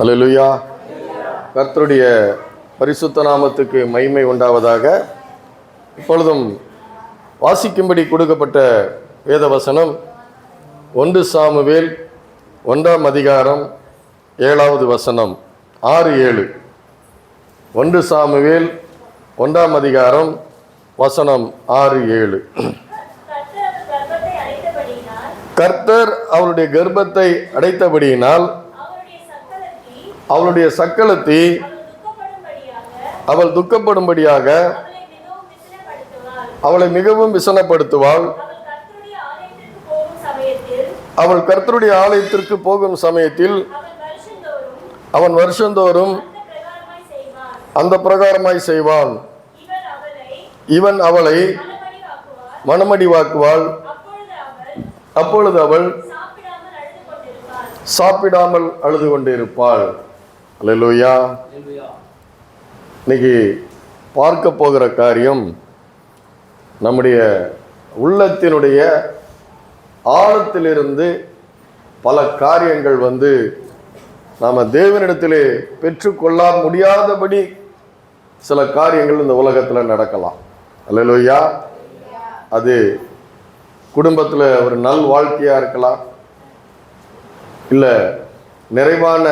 அல்லேலூயா. கர்த்தருடைய பரிசுத்த நாமத்துக்கு மகிமை உண்டாவதாக. இப்பொழுதும் வாசிக்கும்படி கொடுக்கப்பட்ட வேத வசனம் 1 சாமுவேல் 1ஆம் அதிகாரம் 7வது வசனம் 6-7. 1 சாமுவேல் 1ஆம் அதிகாரம் வசனம் 6-7. கர்த்தர் அவளுடைய கர்ப்பத்தை அடைத்தபடியினால் அவளுடைய சக்களத்தி அவள் துக்கப்படும்படியாக அவளை மிகவும் விசனப்படுத்துவாள். அவள் கர்த்தருடைய ஆலயத்திற்கு போகும் சமயத்தில் அவன் வருஷந்தோறும் அந்த பிரகாரமாய் செய்வான். இவன் அவளை மனமடிவாக்குவாள். அப்பொழுது அவள் சாப்பிடாமல் அழுது கொண்டிருப்பாள். அல்லேலூயா. இன்னைக்கு பார்க்க போகிற காரியம் நம்முடைய உள்ளத்தினுடைய ஆழத்திலிருந்து பல காரியங்கள் நாம் தேவனிடத்திலே பெற்றுக்கொள்ள முடியாதபடி சில காரியங்கள் இந்த உலகத்தில் நடக்கலாம். அல்லேலூயா. அது குடும்பத்தில் ஒரு நல் வாழ்க்கையாக இருக்கலாம், இல்லை நிறைவான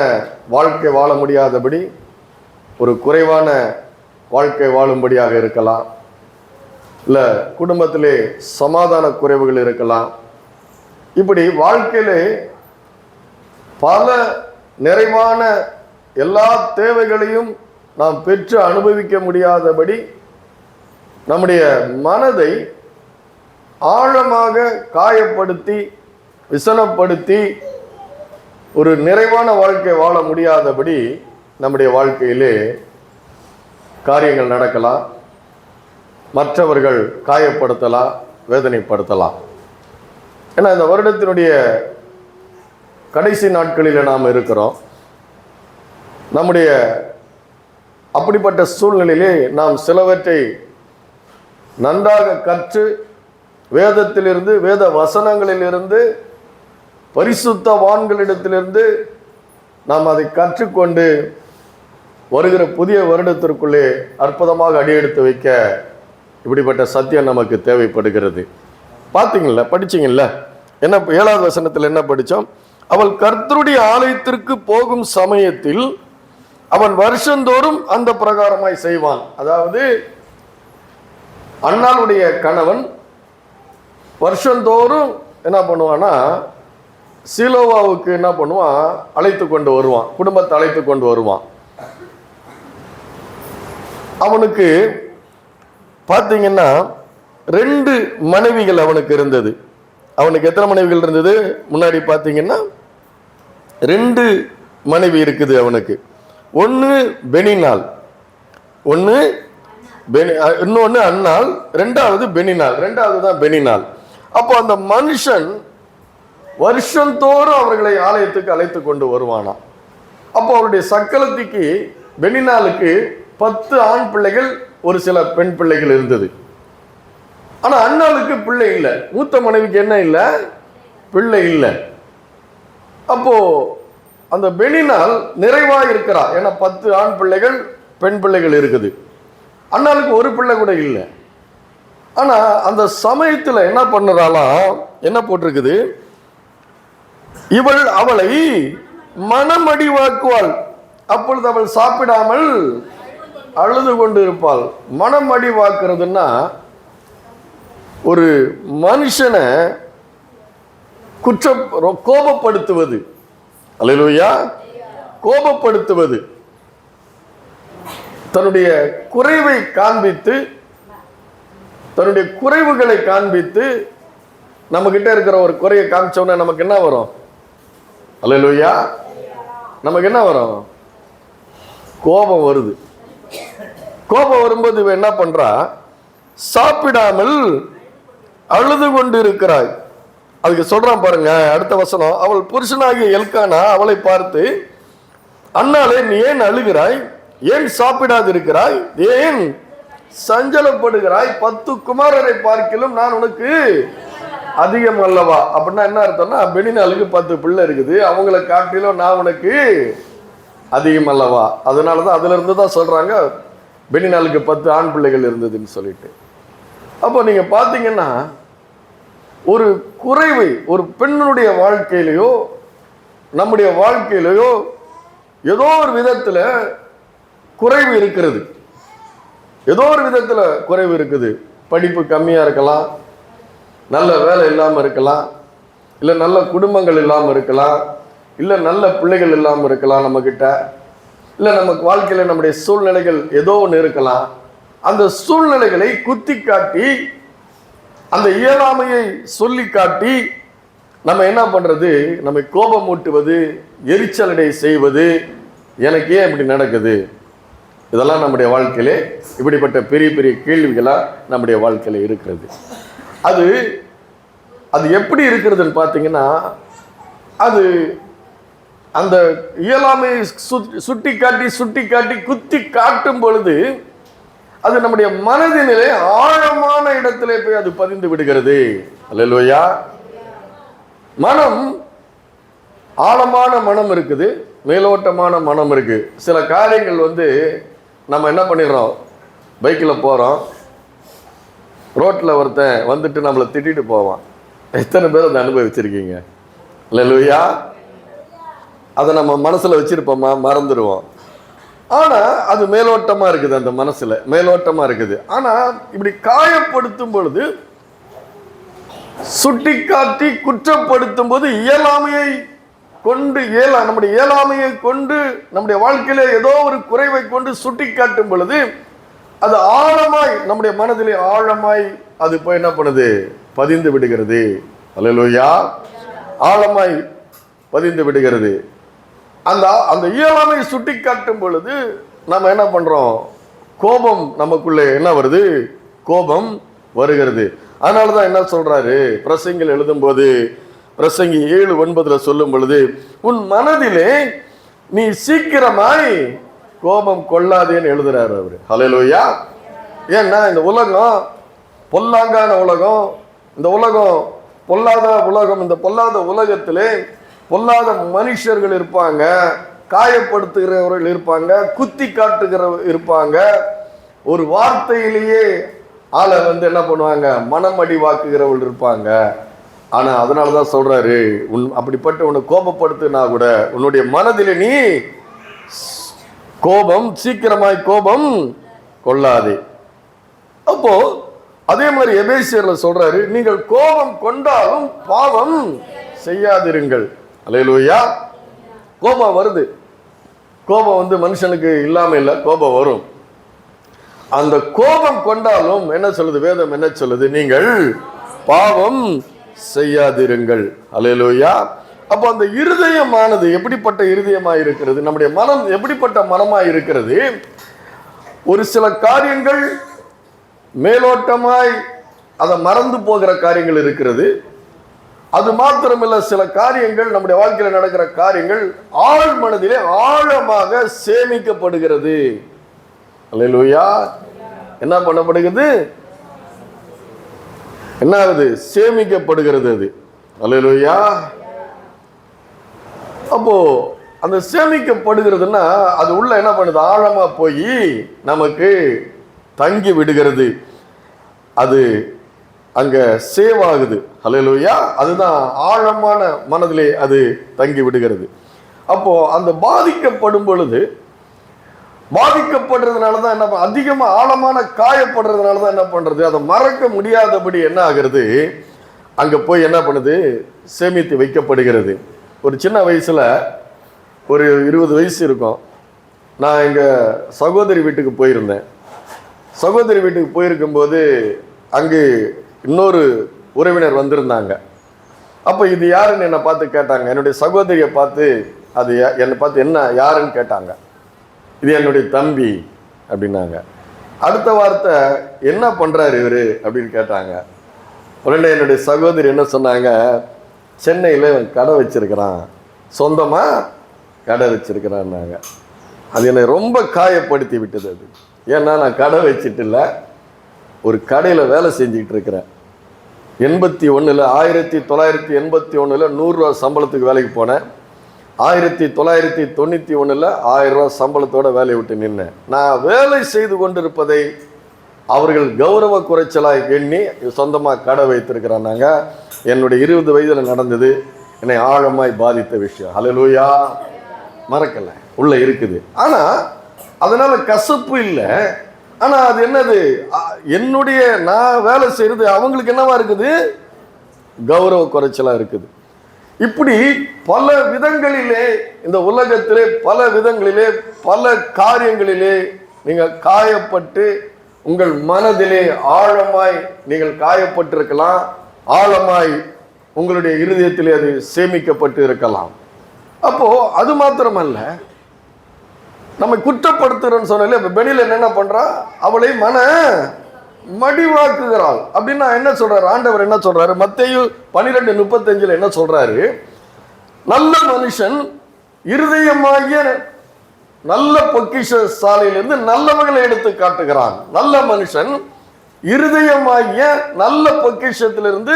வாழ்க்கை வாழ முடியாதபடி ஒரு குறைவான வாழ்க்கை வாழும்படியாக இருக்கலாம், இல்லை குடும்பத்திலே சமாதான குறைவுகள் இருக்கலாம். இப்படி வாழ்க்கையிலே பல நிறைவான எல்லா தேவைகளையும் நாம் பெற்று அனுபவிக்க முடியாதபடி நம்முடைய மனதை ஆழமாக காயப்படுத்தி விசனப்படுத்தி ஒரு நிறைவான வாழ்க்கை வாழ முடியாதபடி நம்முடைய வாழ்க்கையிலே காரியங்கள் நடக்கலாம். மற்றவர்கள் காயப்படுத்தலாம், வேதனைப்படுத்தலாம். ஏன்னா இந்த வருடத்தினுடைய கடைசி நாட்களில் நாம் இருக்கிறோம். நம்முடைய அப்படிப்பட்ட சூழ்நிலையிலே நாம் சிலவற்றை நன்றாக கற்று வேதத்திலிருந்து வேத வசனங்களிலிருந்து பரிசுத்தவான்களிடத்திலிருந்து நாம் அதை கற்றுக்கொண்டு வருகிற புதிய வருடத்திற்குள்ளே அற்புதமாக அடியெடுத்து வைக்க இப்படிப்பட்ட சத்தியம் நமக்கு தேவைப்படுகிறது. பார்த்தீங்களா, படிச்சிங்களா? என்ன 7வது வசனத்தில் என்ன படித்தோம்? அவள் கர்த்தருடைய ஆலயத்திற்கு போகும் சமயத்தில் அவன் வருஷந்தோறும் அந்த பிரகாரமாய் செய்வான். அதாவது அன்னாளுடைய கணவன் வருஷந்தோறும் என்ன பண்ணுவான்னா சீலோவாவுக்கு என்ன பண்ணுவான், அழைத்து கொண்டு வருவான், குடும்பத்தை அழைத்து கொண்டு வருவான். அவனுக்கு பார்த்தீங்கன்னா 2 மனைவிகள் அவனுக்கு இருந்தது. அவனுக்கு எத்தனை மனைவிகள் இருந்தது? முன்னாடி பார்த்தீங்கன்னா 2 மனைவி இருக்குது அவனுக்கு. ஒன்று பெனினாள், இன்னொன்று அன்னாள், 2வது பெனினாள். 2வது தான் பெனினாள். அப்போ அந்த மனுஷன் வருஷந்தோறும் அவர்களை ஆலயத்துக்கு அழைத்து கொண்டு வருவானா. அப்போ அவருடைய சக்களத்திக்கு பெனினாளுக்கு 10 ஆண் பிள்ளைகள், ஒரு சில பெண் பிள்ளைகள் இருந்தது. ஆனா அன்னாளுக்கு பிள்ளை இல்லை. மூத்த மனைவிக்கு என்ன இல்லை? பிள்ளை இல்லை. அப்போ அந்த பெனினாள் நிறைவாக இருக்கிறா. ஏன்னா 10 ஆண் பிள்ளைகள், பெண் பிள்ளைகள் இருக்குது. அன்னாளுக்கு ஒரு பிள்ளை கூட இல்லை. ஆனா அந்த சமயத்தில் என்ன பண்ணுறாளாம், என்ன போட்டிருக்குது? இவள் அவளை மனமடிவாக்குவாள். அப்பொழுது அவள் சாப்பிடாமல் அழுது கொண்டு இருப்பாள். மனமடிவாக்குறதுன்னா ஒரு மனுஷனை கோபப்படுத்துவது. அல்லேலூயா. கோபப்படுத்துவது, தன்னுடைய குறைவை காண்பித்து, தன்னுடைய குறைவுகளை காண்பித்து, நம்ம கிட்ட இருக்கிற ஒரு குறையை காமிச்சோன்னா நமக்கு என்ன வரும்? அல்லேலூயா. நமக்கு என்ன வரும்? கோபம் வருது. கோபம் வரும்போது இவன் என்ன பண்றா? சாப்பிடாமல் அழுது கொண்டு இருக்கிறாய். அதுக்கு சொல்றான் பாருங்க, அடுத்த வசனம். அவள் புருஷனாகிய எல்கானா அவளை பார்த்து, அன்னாளே நீ ஏன் அழுகிறாய்? ஏன் சாப்பிடாது இருக்கிறாய்? ஏன் சஞ்சலப்படுகிறாய்? 10 குமாரரை பார்க்கிலும் நான் உனக்கு அதிகம் அல்லவா? அப்படின்னா என்ன அர்த்தம்னா, பெனினாளுக்கு 10 பிள்ளை இருக்குது, அவங்களை காட்டிலும் நான் உனக்கு அதிகம் அல்லவா. அதனாலதான் அதுல இருந்து தான் சொல்றாங்க பெனினாளுக்கு 10 ஆண் பிள்ளைகள் இருந்ததுன்னு சொல்லிட்டு. அப்போ நீங்க பாத்தீங்கன்னா ஒரு குறைவு ஒரு பெண்ணுடைய வாழ்க்கையிலையோ நம்முடைய வாழ்க்கையிலையோ ஏதோ ஒரு விதத்துல குறைவு இருக்கிறது. ஏதோ ஒரு விதத்துல குறைவு இருக்குது. படிப்பு கம்மியா இருக்கலாம், நல்ல வேலை இல்லாம இருக்கலாம், இல்லை நல்ல குடும்பங்கள் இல்லாம இருக்கலாம், இல்லை நல்ல பிள்ளைகள் இல்லாம இருக்கலாம் நம்ம கிட்ட, இல்லை நமக்கு வாழ்க்கையில நம்முடைய சூழ்நிலைகள் ஏதோ ஒன்று இருக்கலாம். அந்த சூழ்நிலைகளை குத்தி காட்டி அந்த இயலாமையை சொல்லி காட்டி நம்ம என்ன பண்றது, நம்ம கோபம் ஊட்டுவது, எரிச்சலடை செய்வது, எனக்கு ஏன் இப்படி நடக்குது, இதெல்லாம் நம்முடைய வாழ்க்கையிலே இப்படிப்பட்ட பெரிய பெரிய கேள்விகளா நம்முடைய வாழ்க்கையில இருக்கிறது. அது அது எப்படி இருக்கிறதுன்னு பார்த்தீங்கன்னா, அது அந்த இயலாமையை சுட்டி காட்டி குத்தி காட்டும் பொழுது அது நம்முடைய மனதினிலே ஆழமான இடத்திலே போய் அது பதிந்து விடுகிறது. அல்லேலூயா. மனம் ஆழமான மனம் இருக்குது, மேலோட்டமான மனம் இருக்கு. சில காரியங்கள் நம்ம என்ன பண்ணிடுறோம், பைக்கில் போகிறோம், ரோட்டில் ஒருத்தன் வந்துட்டு நம்மளை திட்டிட்டு போவான். எத்தனை பேர் அதை அனுபவிச்சிருக்கீங்க? அல்லேலூயா. அதை நம்ம மனசில் வச்சிருப்போமா, மறந்துடுவோம். ஆனால் அது மேலோட்டமாக இருக்குது, அந்த மனசில் மேலோட்டமாக இருக்குது. ஆனால் இப்படி காயப்படுத்தும் பொழுது, சுட்டி காட்டி குற்றப்படுத்தும் போது, இயலாமையை கொண்டு நம்முடைய இயலாமையை கொண்டு நம்முடைய வாழ்க்கையில ஏதோ ஒரு குறைவை கொண்டு சுட்டி காட்டும் பொழுது அது ஆழமாய் நம்முடைய மனதிலே ஆழமாய் அது போய் என்ன பண்ணுது, பதிந்து விடுகிறது. அல்லேலூயா. ஆழமாய் பதிந்து விடுகிறது. அந்த இயலாமையை சுட்டி காட்டும் பொழுது நம்ம என்ன பண்றோம், கோபம் நமக்குள்ளே என்ன வருது, கோபம் வருகிறது. அதனாலதான் என்ன சொல்றாரு பிரசங்கில் எழுதும் போது, பிரசங்கி 7:9 சொல்லும் பொழுது, உன் மனதிலே நீ சீக்கிரமாய் கோபம் கொள்ளாதேன்னு எழுதுறாரு அவரு. ஹல்லேலூயா. ஏன்னா இந்த உலகம் பொல்லாங்கான உலகம், இந்த உலகம் பொல்லாத உலகம். இந்த பொல்லாத உலகத்திலே பொல்லாத மனுஷர்கள் இருப்பாங்க, காயப்படுத்துகிறவர்கள் இருப்பாங்க, குத்தி காட்டுகிறவர்கள் இருப்பாங்க, ஒரு வார்த்தையிலேயே ஆளை என்ன பண்ணுவாங்க, மனம் அடிவாக்குகிறவர்கள் இருப்பாங்க. ஆனா அதனாலதான் சொல்றாரு, அப்படிப்பட்ட உன்னை கோபப்படுத்தினா கூட உன்னுடைய மனதிலே நீ சீக்கிரமாய் கோபம் கொள்ளாதே. அப்போ அதே மாதிரி எபேசியர்ல சொல்றாரு, நீங்கள் கோபம் கொண்டாலும் பாவம் செய்யாதிருங்கள். அல்லேலூயா. கோபம் வருது, கோபம் மனுஷனுக்கு இல்லாம இல்லை, கோபம் வரும். அந்த கோபம் கொண்டாலும் என்ன சொல்லுது வேதம், என்ன சொல்லுது, நீங்கள் பாவம் செய்யாதிருங்கள். அல்லேலூயா. அப்போ அந்த இருதயமானது எப்படிப்பட்ட இருதயமாய் இருக்கிறது, நம்முடைய மனம் எப்படிப்பட்ட மனமாய் இருக்கிறது. ஒரு சில காரியங்கள் மேலோட்டமாய் அதை மறந்து போகிற காரியங்கள் இருக்கிறது. அது மாத்திரமில்ல, சில காரியங்கள் நம்முடைய வாழ்க்கையில் நடக்கிற காரியங்கள் ஆழ் மனதிலே ஆழமாக சேமிக்கப்படுகிறது. அல்லேலூயா. என்ன பண்ணப்படுகிறது, என்ன ஆகுது, சேமிக்கப்படுகிறது அது. அல்லேலூயா. அப்போ அந்த சேமிக்கப்படுகிறதுன்னா அது உள்ள என்ன பண்ணுது, ஆழமா போய் நமக்கு தங்கி விடுகிறது, அது அங்க சேவ் ஆகுது. அல்லேலூயா. அதுதான் ஆழமான மனதிலே அது தங்கி விடுகிறது. அப்போ அந்த பாதிக்கப்படும் பொழுது, பாதிக்கப்படுறதுனால தான் என்ன, அதிகமா ஆழமான காயப்படுறதுனால தான் என்ன பண்றது, அதை மறக்க முடியாதபடி என்ன ஆகிறது, அங்க போய் என்ன பண்ணுது, சேமித்து வைக்கப்படுகிறது. ஒரு சின்ன வயசுல ஒரு 20 வயசு இருக்கும், நான் எங்க சகோதரி வீட்டுக்கு போயிருந்தேன். சகோதரி வீட்டுக்கு போயிருக்கும்போது அங்கு இன்னொரு உறவினர் வந்திருந்தாங்க. அப்போ இது யாருன்னு என்னை பார்த்து கேட்டாங்க. என்னுடைய சகோதரியை பார்த்து அது என்னை பார்த்து என்ன யாருன்னு கேட்டாங்க. இது என்னுடைய தம்பி அப்படின்னாங்க. அடுத்த வார்த்தை என்ன பண்றாரு இவரு அப்படின்னு கேட்டாங்க. உடனே என்னுடைய சகோதரி என்ன சொன்னாங்க, சென்னையில் கடை வச்சிருக்கிறான், சொந்தமா கடை வச்சிருக்கிறான்னாங்க. அது என்னை ரொம்ப காயப்படுத்தி விட்டது. அது ஏன்னா நான் கடை வச்சுட்டு இல்லை, ஒரு கடையில் வேலை செஞ்சுக்கிட்டு இருக்கிறேன். 1981 1981 100 ரூபா சம்பளத்துக்கு வேலைக்கு போனேன். 1991 1000 ரூபாய் சம்பளத்தோட வேலையை விட்டு நின்னேன். நான் வேலை செய்து கொண்டிருப்பதை அவர்கள் கௌரவ குறைச்சலாய் எண்ணி சொந்தமாக கடை வைத்திருக்கிறாங்க. என்னுடைய 20 வயதில் நடந்தது. என்னை ஆழமாய் பாதித்த விஷயம். ஹல்லேலூயா. மறக்கல, உள்ள இருக்குது. ஆனா அதனால கசப்பு இல்லை. ஆனா அது என்னது, என்னுடைய நான் வேலை செய்யறது அவங்களுக்கு என்னவா இருக்குது, கௌரவ குறைச்சலா இருக்குது. இப்படி பல விதங்களிலே இந்த உலகத்திலே பல விதங்களிலே பல காரியங்களிலே நீங்க காயப்பட்டு உங்கள் மனதிலே ஆழமாய் நீங்கள் காயப்பட்டிருக்கலாம். ஆழமாய் உங்களுடைய இருதயத்திலே அது சேமிக்கப்பட்டு இருக்கலாம். அப்போ அது மாத்திரமல்ல, நம்ம குற்றப்படுத்துறோன்னு சொன்னாலே இப்ப பெனில என்ன பண்றா, அவளை மடிவாக்குகிறாள். அப்படின்னா என்ன சொல்றாரு ஆண்டவர், என்ன சொல்றாரு மத்தேயு 12:35 என்ன சொல்றாரு, நல்ல மனுஷன் இருதயமாகிய நல்ல பொக்கிஷ சாலையிலிருந்து நல்லவர்களை எடுத்து காட்டுகிறான். நல்ல மனுஷன் இருதயமாகிய நல்ல பொக்கிஷத்திலிருந்து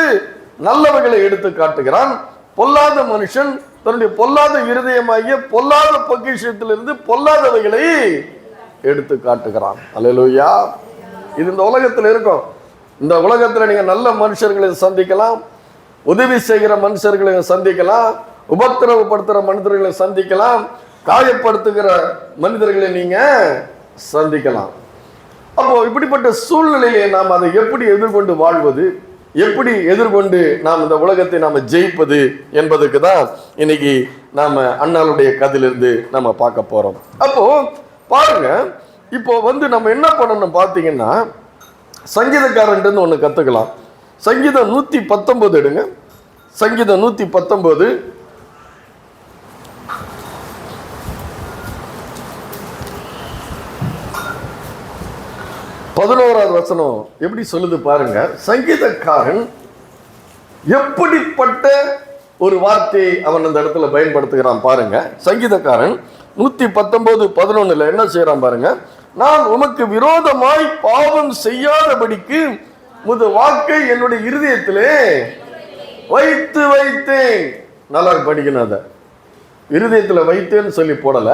நல்லவர்களை எடுத்து காட்டுகிறான். பொல்லாத மனுஷன் தன்னுடைய பொல்லாத இருதயமாகிய பொல்லாத பொக்கிஷத்திலிருந்து பொல்லாதவைகளை எடுத்து காட்டுகிறான். அல்லேலூயா. இது இந்த உலகத்தில் இருக்கும். இந்த உலகத்தில் நீங்க நல்ல மனுஷர்களை சந்திக்கலாம், உதவி செய்கிற மனுஷர்களை சந்திக்கலாம், உபத்திரவப்படுத்துகிற மனிதர்களை சந்திக்கலாம், காயப்படுத்துகிற மனிதர்களை நீங்க சந்திக்கலாம். அப்போ இப்படிப்பட்ட சூழ்நிலையை நாம் அதை எப்படி எதிர்கொண்டு வாழ்வது, எப்படி எதிர்கொண்டு நாம் இந்த உலகத்தை நாம ஜெயிப்பது என்பதுக்கு தான் இன்னைக்கு நாம அண்ணாளுடைய கதையிலிருந்து நம்ம பார்க்க போறோம். அப்போ பாருங்க, இப்போ நம்ம என்ன பண்ணணும் பார்த்தீங்கன்னா, சங்கீதக்காரன் ஒன்று கத்துக்கலாம். சங்கீதம் 119 எடுங்க. சங்கீதம் 119 11வது வசனம் எப்படி சொல்லுது பாருங்க. சங்கீதக்காரன் எப்படிப்பட்ட ஒரு வார்த்தையை அவன் அந்த இடத்துல பயன்படுத்துகிறான் பாருங்க. சங்கீதக்காரன் 119:11 என்ன செய்யறான் பாருங்க. நான் உமக்கு விரோதமாய் பாவம் செய்யாதபடிக்கு முது வாக்கை என்னுடைய இருதயத்திலே வைத்து வைத்தேன். நல்லா படிக்கணும். அத இருதயத்துல வைத்தேன்னு சொல்லி போடல,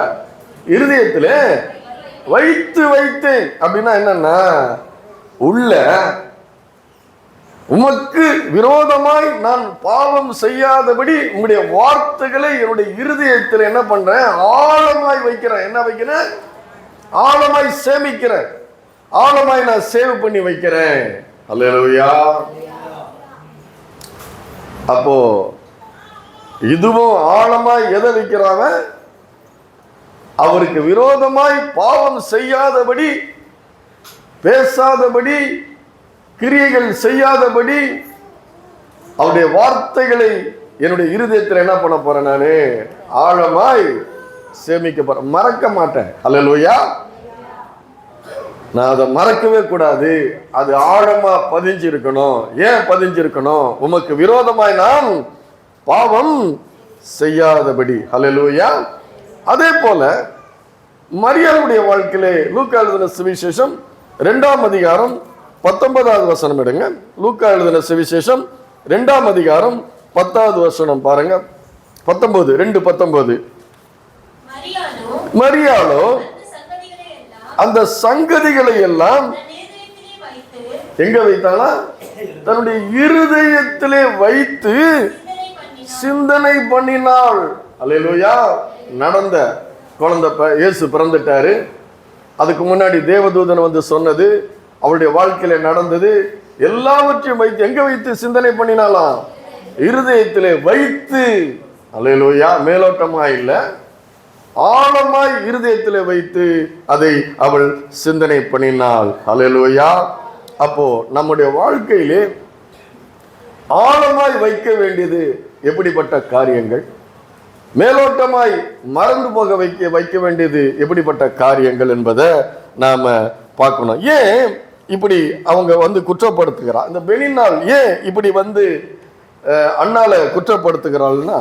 இருதயத்திலே வைத்து வைத்தேன். அப்படின்னா என்னன்னா, உள்ள உமக்கு விரோதமாய் நான் பாவம் செய்யாதபடி உங்களுடைய வார்த்தைகளை என்னுடைய இருதயத்தில் என்ன பண்றேன், ஆழமாய் வைக்கிறேன். என்ன வைக்கிறேன், ஆழமாய் சேமிக்கிறேன், ஆழமாய் நான் சேவ் பண்ணி வைக்கிறேன். அல்லேலூயா. அப்போ இதுவும் ஆழமாய் எதை வைக்கிறாங்க, அவருக்கு விரோதமாய் பாவம் செய்யாதபடி, பேசாதபடி, கிரியைகள் செய்யாதபடி அவருடைய வார்த்தைகளை என்னுடைய இருதயத்தில் என்ன பண்ண போறேன், நானு ஆழமாய் சேமிக்க போறேன், மறக்க மாட்டேன். அல்லேலூயா. நான் அதை மறக்கவே கூடாது, அது ஆழமா பதிஞ்சிருக்கணும். ஏன் பதிஞ்சிருக்கணும், உமக்கு விரோதமாய் நான் பாவம் செய்யாதபடி. அல்லேலூயா. அதே போல மரியாளுடைய வாழ்க்கையிலே லூக்கா எழுதின சுவிசேஷம் 2ஆம் அதிகாரம் 19வது வசனம் எடுங்க. லூக்கா எழுதின சுவிசேஷம் 2ஆம் அதிகாரம் 10வது வசனம் பாருங்க. 19:2-19. மரியாளோ அந்த சங்கதிகளை எல்லாம் எங்க வைத்தாளா, தன்னுடைய இருதயத்திலே வைத்து சிந்தனை பண்ணினாள். அல்லேலூயா. நடந்த குழந்தை இயேசு பிறந்துட்டாரு. அதுக்கு முன்னாடி தேவதூதன் வந்து சொன்னது, அவருடைய வாழ்க்கையில நடந்தது எல்லாவற்றையும் வைத்து எங்க வைத்து சிந்தனை பண்ணினாலாம், இருதயத்திலே வைத்து. அல்லேலூயா. மேலோட்டமா இல்ல, ஆழமாய் இருதயத்திலே வைத்து அதை அவள் சிந்தனை பண்ணினாள். அல்லேலூயா. அப்போ நம்முடைய வாழ்க்கையிலே ஆழமாய் வைக்க வேண்டியது எப்படிப்பட்ட காரியங்கள், மேலோட்டமாய் மறந்து போக வைக்க வேண்டியது எப்படிப்பட்ட காரியங்கள் என்பதை நாம பார்க்கணும். ஏன் இப்படி அவங்க வந்து குற்றப்படுத்துகிறார், இந்த பெனின்னாள் ஏன் இப்படி வந்து அண்ணால குற்றப்படுத்துகிறாள்னா,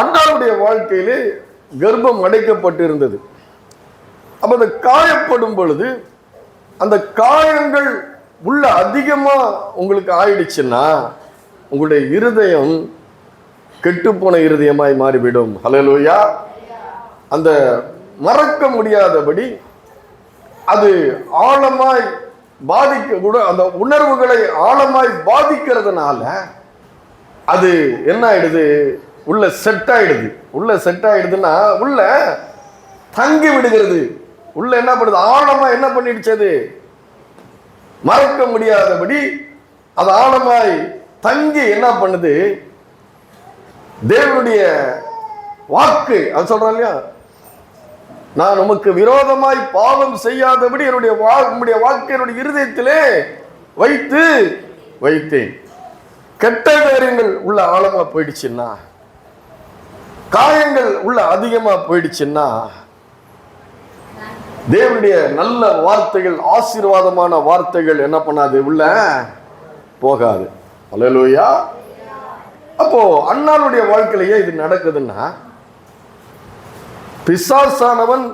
அண்ணாளுடைய வாழ்க்கையிலே கர்ப்பம் அடைக்கப்பட்டு இருந்தது. அப்ப அந்த காயப்படும் பொழுது அந்த காயங்கள் உள்ள அதிகமா உங்களுக்கு ஆயிடுச்சுன்னா உங்களுடைய இருதயம் கெட்டுப்போன இருதயமாய் மாறிவிடும். ஹல்லேலூயா. அந்த மறக்க முடியாதபடி அது ஆழமாய் பாதிக்க கூட, அந்த உணர்வுகளை ஆழமாய் பாதிக்கிறதுனால அது என்ன ஆயிடுது, உள்ள செட் ஆயிடுது. உள்ள செட் ஆயிடுதுன்னா உள்ள தங்கி விடுகிறது. உள்ள என்ன பண்ணுது, ஆழமா என்ன பண்ணிடுச்சது, மறக்க முடியாதபடி அது ஆழமாய் தங்கி என்ன பண்ணுது, தேவனுடைய வாக்கு அது சொல்றான் இல்லையா, நான் உமக்கு விரோதமாய் பாவம் செய்யாதபடி என்னுடைய வாக்கு என்னுடைய இருதயத்திலே வைத்தேன். கெட்ட காரியங்கள் உள்ள ஆழமா போயிடுச்சுன்னா, காயங்கள் உள்ள அதிகமா போயிடுச்சுன்னா, தேவனுடைய நல்ல வார்த்தைகள், ஆசீர்வாதமான வார்த்தைகள் என்ன பண்ணாது, உள்ள போகாது. அல்லேலூயா. அப்போ அன்னாளுடைய வாழ்க்கையிலேயே இது நடக்குதுன்னா, பிசாசானவன்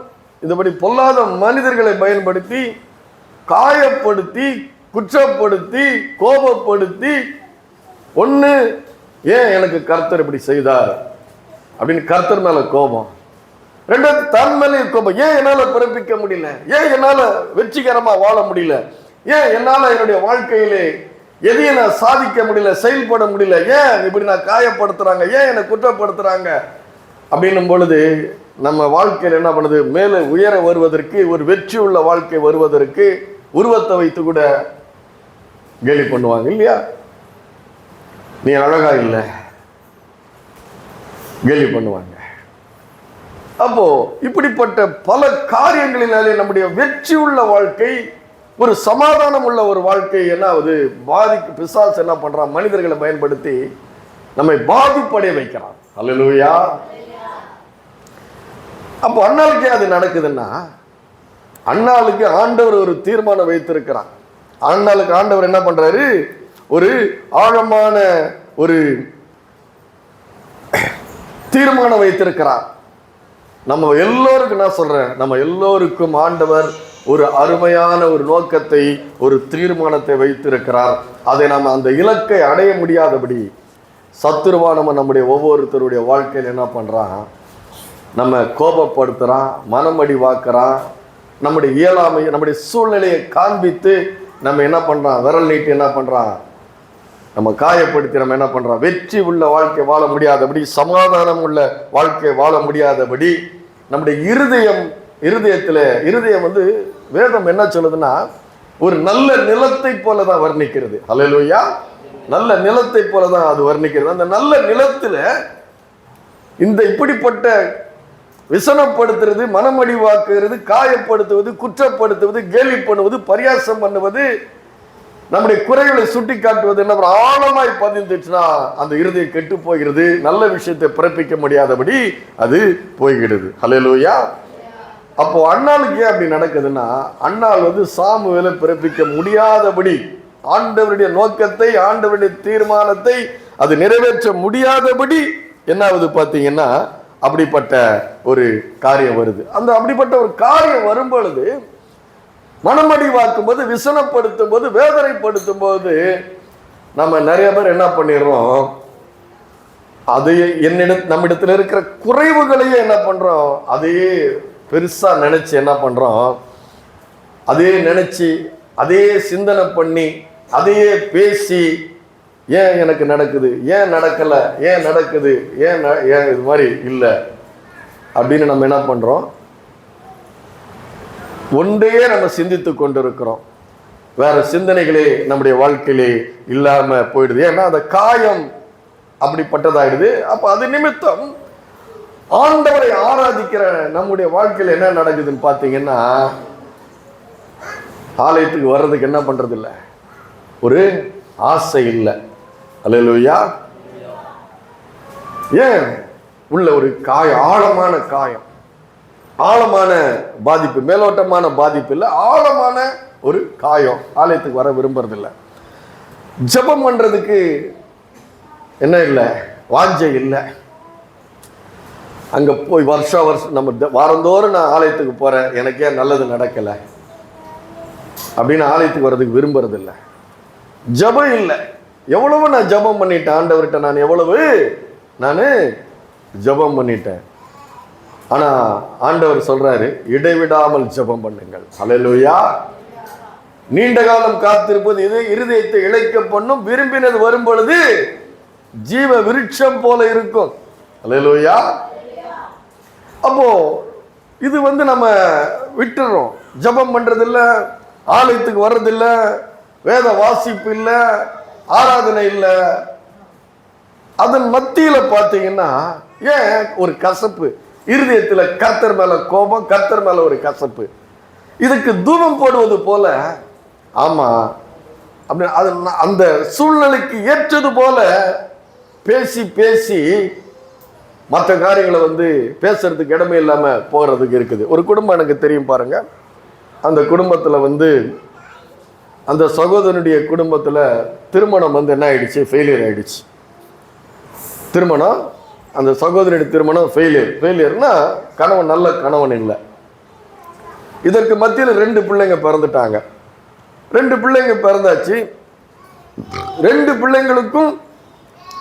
இதுபடி பொல்லாத மனிதர்களை பயன்படுத்தி காயப்படுத்தி, குற்றப்படுத்தி, கோபப்படுத்தி, ஒண்ணு ஏன் எனக்கு கர்த்தர் இப்படி செய்தார் அப்படின்னு கர்த்தர் மேல கோபம், ரெண்டாவது தன் மேலே கோபம், ஏன் என்னால பிறப்பிக்க முடியல, ஏன் என்னால வெற்றிகரமா வாழ முடியல, ஏன் என்னால என்னுடைய வாழ்க்கையிலே எதையும் நான் சாதிக்க முடியல, செயல்பட முடியல, ஏன் இப்படி நான் காயப்படுத்துறாங்க, ஏன் என்னை குற்றப்படுத்துறாங்க அப்படின்னும் பொழுது நம்ம வாழ்க்கையில் என்ன பண்ணுது, மேலே உயர வருவதற்கு, ஒரு வெற்றி உள்ள வாழ்க்கை வருவதற்கு உருவத்தை வைத்து கூட கேலி பண்ணுவாங்க இல்லையா, நீ அழகா இல்லை கேலி பண்ணுவாங்க. அப்போ இப்படிப்பட்ட பல காரியங்களினாலே நம்முடைய வெற்றி உள்ள வாழ்க்கை, ஒரு சமாதானம் உள்ள ஒரு வாழ்க்கை என்ன ஆகுது, பிசாசு என்ன பண்றான், மனிதர்களை பயன்படுத்தி நம்மை பாதிப்படைய வைக்கிறான். அல்லேலூயா. அப்போ அன்னாளுக்கே அது நடக்குதுன்னா, அன்னாளுக்கு ஆண்டவர் ஒரு தீர்மானம் வைத்திருக்கிறான். அன்னாளுக்கு ஆண்டவர் என்ன பண்றாரு, ஒரு ஆழமான ஒரு தீர்மானம் வைத்திருக்கிறார். நம்ம எல்லோருக்கும் நான் சொல்றேன், நம்ம எல்லோருக்கும் ஆண்டவர் ஒரு அருமையான ஒரு நோக்கத்தை, ஒரு தீர்மானத்தை வைத்திருக்கிறார். அதை நம்ம அந்த இலக்கை அடைய முடியாதபடி சத்துருவானவன் நம்முடைய ஒவ்வொருத்தருடைய வாழ்க்கையில் என்ன பண்றான், நம்ம கோபப்படுத்துறான், மனமடி வாக்குறான், நம்முடைய இயலாமை, நம்முடைய சூழ்நிலையை காண்பித்து நம்ம என்ன பண்றான், விரல் நீட்டி என்ன பண்றான், நம்ம காயப்படுத்தி நம்ம என்ன பண்றோம், வெற்றி உள்ள வாழ்க்கை வாழ முடியாதபடி, சமாதானம் உள்ள வாழ்க்கை வாழ முடியாதபடி நம்முடைய இருதயம் வந்து வேதம் என்ன சொல்லுதுன்னா, ஒரு நல்ல நிலத்தை போலதான் வர்ணிக்கிறது. அல்லேலூயா. நல்ல நிலத்தை போலதான் அது வர்ணிக்கிறது. அந்த நல்ல நிலத்துல இந்த இப்படிப்பட்ட விசனப்படுத்துறது, மனமடிவாக்குறது, காயப்படுத்துவது, குற்றப்படுத்துவது, கேலி பண்ணுவது, பரியாசம் பண்ணுவது, நம்முடைய குறைகளை சுட்டி காட்டுவது என்ன ஆழமாய் பதிந்துச்சுன்னா அந்த இருதயம் கெட்டு போகிறது. நல்ல விஷயத்தை பிறப்பிக்க முடியாதபடி அது போய்கிறது. அல்லேலூயா. அப்போ அன்னாளுக்கு ஏன் அப்படி நடக்குதுன்னா, அன்னாள் வந்து சாமுவேலை பிறப்பிக்க முடியாதபடி, ஆண்டவருடைய நோக்கத்தை, ஆண்டவருடைய தீர்மானத்தை அது நிறைவேற்ற முடியாதபடி என்ன ஆகுது பார்த்தீங்கன்னா, அப்படிப்பட்ட ஒரு காரியம் வருது. அந்த அப்படிப்பட்ட ஒரு காரியம் வரும் பொழுது, மனமடி வாக்கும் போது, விசனப்படுத்தும் போது, வேதனைப்படுத்தும் போது நம்ம நிறைய பேர் என்ன பண்ணிடுறோம், அதையே நம்மிடத்தில் இருக்கிற குறைவுகளையே என்ன பண்றோம், அதையே பெருசா நினைச்சு என்ன பண்றோம், அதே நினைச்சு, அதே சிந்தனை பண்ணி, அதையே பேசி, ஏன் எனக்கு நடக்குது, ஏன் நடக்கல, ஏன் நடக்குது, ஏன் இது மாதிரி இல்லை அப்படின்னு நம்ம என்ன பண்றோம், ஒன்றையே நம்ம சிந்தித்து கொண்டிருக்கிறோம். வேற சிந்தனைகளே நம்முடைய வாழ்க்கையிலே இல்லாம போயிடுது. ஏன்னா அந்த காயம் அப்படிப்பட்டதாயிடுது. அப்ப அது நிமித்தம் ஆண்டவரை ஆராதிக்கிற நம்முடைய வாழ்க்கையில என்ன நடக்குதுன்னு பாத்தீங்கன்னா, ஆலயத்துக்கு வர்றதுக்கு என்ன பண்றது இல்லை, ஒரு ஆசை இல்லை. அல்லேலூயா. ஏன், உள்ள ஒரு காயம், ஆழமான காயம், ஆழமான பாதிப்பு, மேலோட்டமான பாதிப்பு இல்லை, ஆழமான ஒரு காயம். ஆலயத்துக்கு வர விரும்புறது இல்லை. ஜெபம் பண்றதுக்கு என்ன இல்லை, வாஞ்சை இல்லை. அங்க போய் வருஷம் நம்ம வாரந்தோறும் நான் ஆலயத்துக்கு போறேன், எனக்கே நல்லது நடக்கலை அப்படின்னு ஆலயத்துக்கு வர்றதுக்கு விரும்புறது இல்லை. ஜெபம் இல்லை. எவ்வளவு நான் ஜெபம் பண்ணிட்டேன் ஆண்டவர்கிட்ட, நான் எவ்வளவு நான் ஜெபம் பண்ணிட்டேன். ஆனா ஆண்டவர் சொல்றாரு, இடைவிடாமல் ஜெபம் பண்ணுங்கள். ஹல்லேலூயா. நீண்ட காலம் காத்திருப்பது இது இருதயத்தை இளைக்க பண்ணும், விரும்பினது வரும் பொழுது ஜீவ விருட்சம் போல இருக்கும். ஹல்லேலூயா. அப்போ இது நம்ம விட்டுறோம். ஜெபம் பண்றது இல்ல, ஆலயத்துக்கு வர்றதில்ல, வேத வாசிப்பு இல்ல, ஆராதனை இல்ல. அதன் மத்தியில பாத்தீங்கன்னா ஏன் ஒரு கசப்பு இருதயத்துல, கர்த்தர் மேல கோபம், கர்த்தர் மேல ஒரு கசப்பு. இதுக்கு தூபம் போடுவது போல, ஆமா அப்படி அது அந்த சூழ்நிலைக்கு ஏற்றது போல பேசி பேசி மற்ற காரியங்களை பேசுறதுக்கு இடமே இல்லாம போறதுக்கு இருக்குது. ஒரு குடும்பம் எனக்கு தெரியும் பாருங்க. அந்த குடும்பத்துல அந்த சகோதரனுடைய குடும்பத்துல திருமணம் என்ன ஆயிடுச்சு, ஃபெயிலியர் ஆயிடுச்சு. திருமணம், அந்த சகோதரனுடைய திருமணம் ஃபெயிலியர்னா கணவன் நல்ல கணவன் இல்லை. இதற்கு மத்தியில் 2 பிள்ளைங்க பிறந்துட்டாங்க. 2 பிள்ளைங்க பிறந்தாச்சு. 2 பிள்ளைங்களுக்கும்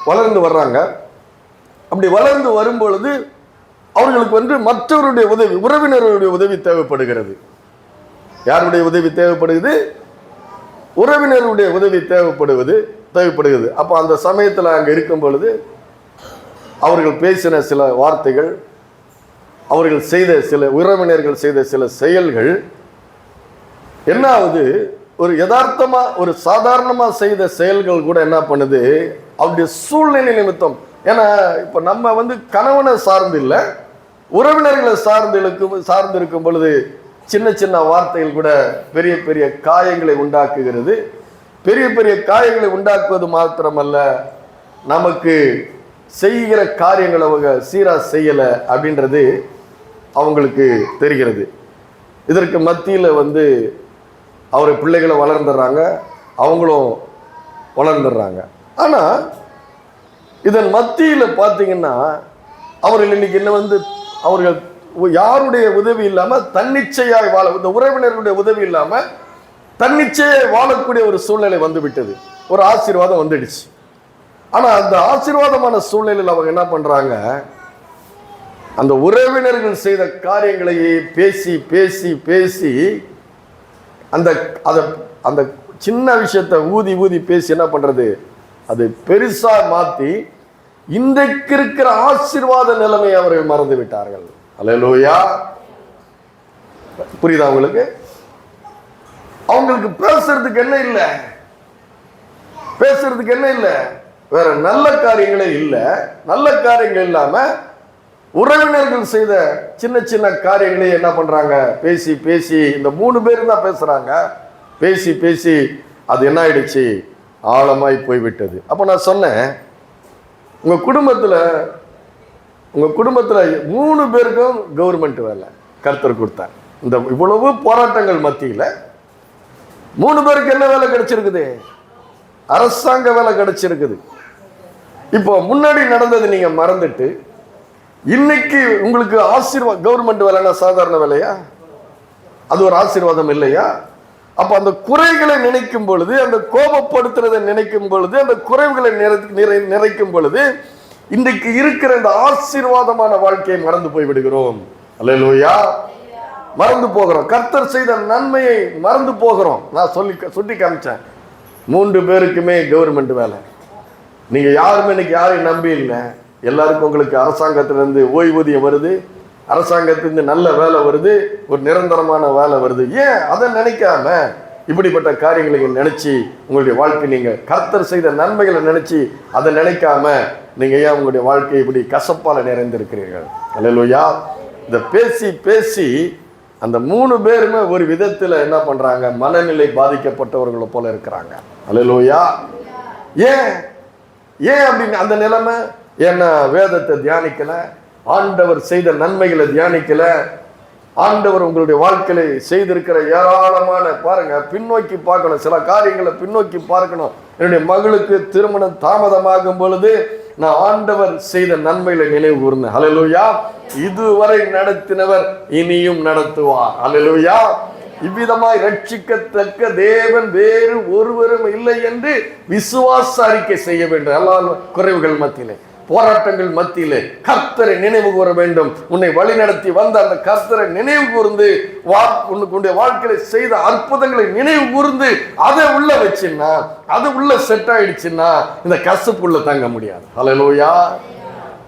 வளர்ந்து வர்றாங்க. அப்படி வளர்ந்து வரும் பொழுது அவர்களுக்கு மற்றவருடைய உதவி, உறவினர்களுடைய உதவி தேவைப்படுகிறது. யாருடைய உதவி தேவைப்படுகிறது? உறவினருடைய உதவி தேவைப்படுகிறது. அப்போ அந்த சமயத்தில் அங்கே இருக்கும் பொழுது அவர்கள் பேசின சில வார்த்தைகள், அவர்கள் செய்த சில உறவினர்கள் செய்த சில செயல்கள் என்ன ஆகுது, ஒரு யதார்த்தமா ஒரு சாதாரணமா செய்த செயல்கள் கூட என்ன பண்ணுது, அவருடைய சூழ்நிலை நிமித்தம். ஏன்னா இப்ப நம்ம கணவனை சார்ந்து இல்லை, உறவினர்களை சார்ந்து இருக்கும் பொழுது சின்ன சின்ன வார்த்தைகள் கூட பெரிய பெரிய காயங்களை உண்டாக்குகிறது. பெரிய பெரிய காயங்களை உண்டாக்குவது மாத்திரமல்ல, நமக்கு செய்கிற காரியங்களை அவங்க சீரா செய்யல அப்படின்றது அவங்களுக்கு தெரிகிறது. இதற்கு மத்தியில் அவர் பிள்ளைகளை வளர்ந்துடுறாங்க, அவங்களும் வளர்ந்துடுறாங்க. ஆனா இதன் மத்தியில் பார்த்தீங்கன்னா அவர்கள் இன்னைக்கு அவர்கள் யாருடைய உதவி இல்லாம தன்னிச்சையாய் வாழ, இந்த உறவினர்களுடைய உதவி இல்லாம தன்னிச்சையை வாழக்கூடிய ஒரு சூழ்நிலை விட்டது. ஒரு ஆசீர்வாதம் வந்துடுச்சு. ஆனா அந்த ஆசீர்வாதமான சூழ்நிலையில் அவங்க என்ன பண்றாங்க, அந்த உறவினர்கள் செய்த காரியங்களையே பேசி பேசி பேசி அந்த சின்ன விஷயத்தை ஊதி ஊதி பேசி என்ன பண்றது, அது பெருசா மாத்தி இன்றைக்கு இருக்கிற ஆசீர்வாத நிலைமை அவர்கள் மறந்து விட்டார்கள். அல்லேலூயா. புரியுதா உங்களுக்கு? அவங்களுக்கு பேசுறதுக்கு என்ன இல்லை, வேற நல்ல காரியங்களே இல்லை. நல்ல காரியங்கள் இல்லாம உறவினர்கள் செய்த சின்ன சின்ன காரியங்களே என்ன பண்றாங்க, பேசி பேசி இந்த 3 பேர் தான் பேசுறாங்க. பேசி பேசி அது என்ன ஆயிடுச்சு, ஆழமாய் போய்விட்டது. அப்ப நான் சொன்னேன், உங்க குடும்பத்துல 3 பேருக்கும் கவர்மெண்ட் வேலை கர்த்தர் கொடுத்தார். இந்த இவ்வளவு போராட்டங்கள் மத்தியில 3 பேருக்கு என்ன வேலை கிடைச்சிருக்குது, அரசாங்க வேலை கிடைச்சிருக்குது. இப்போ முன்னாடி நடந்தது நீங்க மறந்துட்டு இன்னைக்கு உங்களுக்கு ஆசீர்வாதம். கவர்மெண்ட் வேலைன்னா சாதாரண வேலையா? அது ஒரு ஆசீர்வாதம் இல்லையா? அப்ப அந்த குறைகளை நினைக்கும் பொழுது, அந்த கோபப்படுத்துறதை நினைக்கும் பொழுது, அந்த குறைவுகளை நிறைக்கும் பொழுது இன்றைக்கு இருக்கிற இந்த ஆசீர்வாதமான வாழ்க்கையை மறந்து போய் விடுகிறோம். அல்லேலூயா. மறந்து போகிறோம். கர்த்தர் செய்த நன்மையை மறந்து போகிறோம். நான் சொல்லி காமிச்சேன். 3 பேருக்குமே கவர்மெண்ட் வேலை. நீங்க யாருமே இன்னைக்கு யாரையும் நம்பி இல்லை. எல்லாருக்கும் உங்களுக்கு அரசாங்கத்திலிருந்து ஓய்வூதியம் வருது, அரசாங்கத்திலிருந்து நல்ல வேலை வருது, ஒரு நிரந்தரமான வேலை வருது. ஏன் அதை நினைக்காம இப்படிப்பட்ட காரியங்களை நினைச்சு உங்களுடைய வாழ்க்கை, நீங்க கர்த்தர் செய்த நன்மைகளை நினைச்சு அதை நினைக்காம நீங்க ஏன் உங்களுடைய வாழ்க்கை இப்படி கசப்பால நிறைந்திருக்கிறீர்கள்? அல்லேலூயா. இந்த பேசி பேசி அந்த 3 பேருமே ஒரு விதத்துல என்ன பண்றாங்க, மனநிலை பாதிக்கப்பட்டவர்களை போல இருக்கிறாங்க. அல்லேலூயா. ஏன் அப்படின்னு அந்த நிலைமை, ஏன்னா வேதத்தை தியானிக்கல, ஆண்டவர் செய்த நன்மைகளை தியானிக்கல, ஆண்டவர் உங்களுடைய வாழ்க்கையில செய்திருக்கிற ஏராளமான, பாருங்க, பின்னோக்கி பார்க்கணும், சில காரியங்களை பின்னோக்கி பார்க்கணும். என்னுடைய மகளுக்கு திருமணம் தாமதமாகும் பொழுது நான் ஆண்டவர் செய்த நன்மைகளை நினைவு கூர்ந்தேன். அல்லேலூயா. இதுவரை நடத்தினவர் இனியும் நடத்துவார். அல்லேலூயா. இவ்விதமாய் ரட்சிக்கத்தக்க தேவன் வேறு ஒருவரும் இல்லை என்று விசுவாச அறிக்கை செய்ய வேண்டும். எல்லா குறைவுகள் மத்தியிலே போராட்டங்கள் மத்தியிலே கர்த்தரை நினைவு கூற வேண்டும். உன்னை வழிநடத்தி வந்த அந்த கர்த்தரை நினைவு கூர்ந்து உன்னுடைய வாழ்க்கையில செய்த அற்புதங்களை நினைவு கூர்ந்து அதை உள்ள வச்சுன்னா, அது உள்ள செட் ஆயிடுச்சுன்னா இந்த கசப்புள்ள தங்க முடியாது. ஹல்லேலூயா.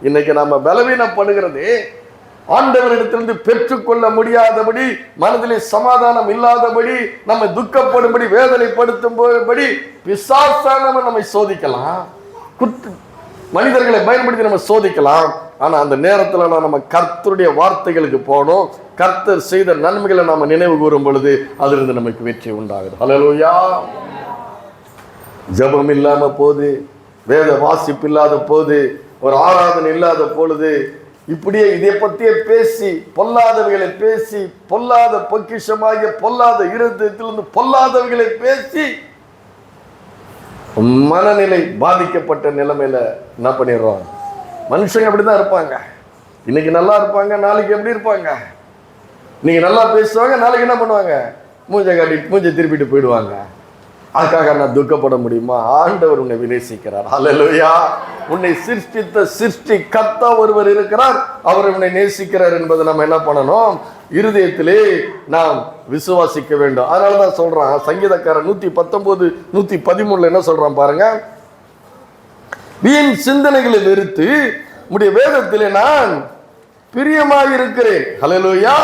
இன்னைக்கு நம்ம பலவீனப்படுகிறது ஆண்டவரிடத்திலிருந்து பெற்றுக்கொள்ள முடியாதபடி, மனதிலே சமாதானம் இல்லாதபடி, நம்மை துக்கப்படும்படி, வேதனைப்படுத்தும்படி பிசாசானவன் நம்மை சோதிக்கலாம், மனிதர்களை பயன்படுத்தி நம்ம சோதிக்கலாம். ஆனா அந்த நேரத்துல நம்ம கர்த்தருடைய வார்த்தைகளுக்கு போனோம். கர்த்தர் செய்த நன்மைகளை நாம நினைவு கூறும் பொழுது அதிலிருந்து நமக்கு வெற்றி உண்டாகுது. ஹல்லேலூயா. ஜபம் இல்லாம போது, வேத வாசிப்பு இல்லாத போது, ஒரு ஆராதனை இல்லாத பொழுது, இப்படியே இதை பற்றியே பேசி பொல்லாதவைகளை பேசி, பொல்லாத பொக்கிஷமாகிய பொல்லாத இருதயத்திலிருந்து பொல்லாதவைகளை பேசி மனநிலை பாதிக்கப்பட்ட நிலைமையில என்ன பண்ணிடுறோம்? மனுஷங்க அப்படிதான் இருப்பாங்க. இன்னைக்கு நல்லா இருப்பாங்க, நாளைக்கு எப்படி இருப்பாங்க? நீங்க நல்லா பேசுவாங்க, நாளைக்கு என்ன பண்ணுவாங்க? மூஞ்ச திருப்பிட்டு போயிடுவாங்க. அதுக்காக நான் துக்கப்பட முடியுமா? ஆண்டவர் உன்னை நேசிக்கிறார். ஹல்லேலூயா. உன்னை சிருஷ்டித்த சிருஷ்டி கர்த்தா ஒருவர் இருக்கிறார், அவர் உன்னை நேசிக்கிறார் என்பதை நம்ம என்ன பண்ணணும்? இருதயத்திலே நாம் விசுவாசிக்க வேண்டும். அதனாலதான் சொல்றான் சங்கீதக்காரன் 119, 113 என்ன சொல்றான் பாருங்க. வீண் சிந்தனைகளை வெறுத்து உம்முடைய வேதத்திலே நான் பிரியமாயிருக்கிறேன். ஹல்லேலூயா.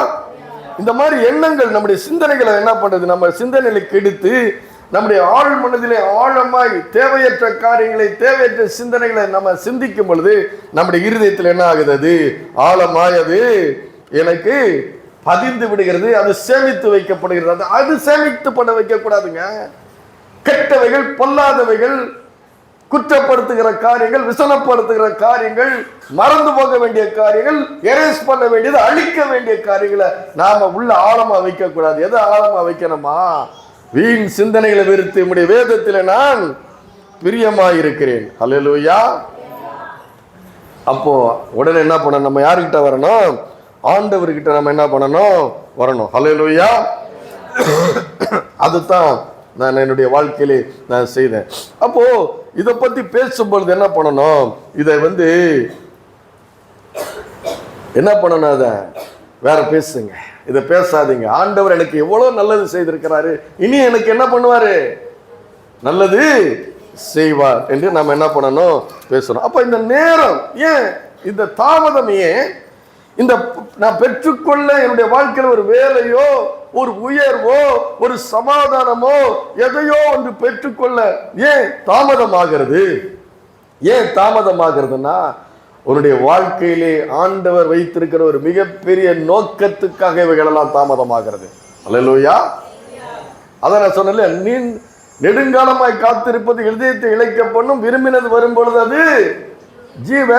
இந்த மாதிரி எண்ணங்கள் நம்முடைய சிந்தனைகளை என்ன பண்றது? நம்ம சிந்தனைகளை கெடுத்து நம்முடைய ஆழ் மனதிலே ஆழமாய் தேவையற்ற காரியங்களை, தேவையற்ற சிந்தனைகளை நம்ம சிந்திக்கும் பொழுது நம்முடைய இருதயத்தில் என்ன ஆகுது? அது ஆழமாய் அது எனக்கு பதிந்து விடுகிறது, அது சேமித்து வைக்கப்படுகிறது. அது சேமித்து பண்ண வைக்க கூடாதுங்க. கெட்டவைகள், பொல்லாதவைகள், குற்றப்படுத்துகிற காரியங்கள், விசனப்படுத்துகிற காரியங்கள், மறந்து போக வேண்டிய காரியங்கள், எரேஸ் பண்ண வேண்டியது, அழிக்க வேண்டிய காரியங்களை நாம உள்ள ஆழமா வைக்க கூடாது. எதை ஆழமா வைக்கணுமா? வீண் சிந்தனைகளை வெறுத்து உம்முடைய வேதத்தில் நான் பிரியமாயிருக்கிறேன். ஹல்லேலூயா. அப்போ உடனே என்ன பண்ணணும்? நம்ம யாருக்கிட்ட வரணும்? ஆண்டவர்கிட்ட நம்ம என்ன பண்ணணும்? வரணும். ஹல்லேலூயா. அதுதான் நான் என்னுடைய வாழ்க்கையிலே நான் செய்தேன். அப்போ இதை பத்தி பேசும்பொழுது என்ன பண்ணணும்? இதை என்ன பண்ணணும்? அதை வேற பேசுங்க, இதை பேசாதீங்க. ஆண்டவர் எனக்கு எவ்வளவு நல்லது செய்திருக்கிறாரு, இனி எனக்கு என்ன பண்ணுவாரு? நல்லது செய்வார் என்று நாம் என்ன பண்ணணும்? பேசணும். அப்ப இந்த நேரம் ஏன், இந்த தாமதம் ஏன்? இந்த நான் பெற்றுக்கொள்ள என்னுடைய வாழ்க்கையில் ஒரு வேலையோ, ஒரு உயர்வோ, ஒரு சமாதானமோ, எதையோ ஒன்று பெற்றுக்கொள்ள ஏன் தாமதமாகிறது? ஏன் தாமதமாகிறதுனா, உன்னுடைய வாழ்க்கையிலே ஆண்டவர் வைத்திருக்கிற ஒரு மிகப்பெரிய நோக்கத்துக்காக இவைகளெல்லாம் தாமதமாகிறது. அல்லேலூயா. அதான் நான் சொன்னேன், நீ நெடுங்காலமாய் காத்திருப்பது இருதயத்தை இழைக்க பண்ணும், விரும்பினது வரும் பொழுது அது ஜீவ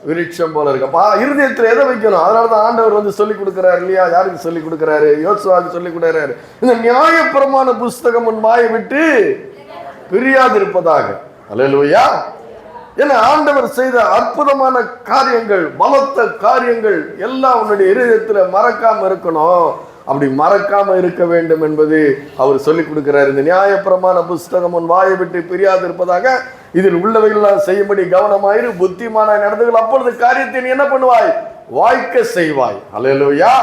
விருட்சம் போல இருக்கப்பா. இருதயத்தில் எதை வைக்கணும்? அதனாலதான் ஆண்டவர் சொல்லிக் கொடுக்கிறார் இல்லையா? யாருக்கு சொல்லிக் கொடுக்கிறாரு? யோசுவாவுக்கு சொல்லிக் கொடுக்கிறாரு. இந்த நியாயப்பிரமாண புஸ்தகம் உன் வாயை விட்டு பிரியாதிருப்பதாக. அல்லேலூயா. ஏன்னா ஆண்டவர் செய்த அற்புதமான காரியங்கள், பலத்த காரியங்கள் எல்லாம் உன்னுடைய இருதயத்துல மறக்காம இருக்கணும். அப்படி மறக்காம இருக்க வேண்டும் என்பது அவர் சொல்லிக் கொடுக்கிறார். இந்த நியாயப்பிரமாண புஸ்தகம் உன் வாயை விட்டு பிரியாது இருப்பதாக, இதில் உள்ளவைகள் செய்யும்படி கவனமாயிரு, புத்திமானாய் நடந்துகள், அப்பொழுது காரியத்தை நீ என்ன பண்ணுவாய்? வாய்க்க செய்வாய். அல்லேலூயா.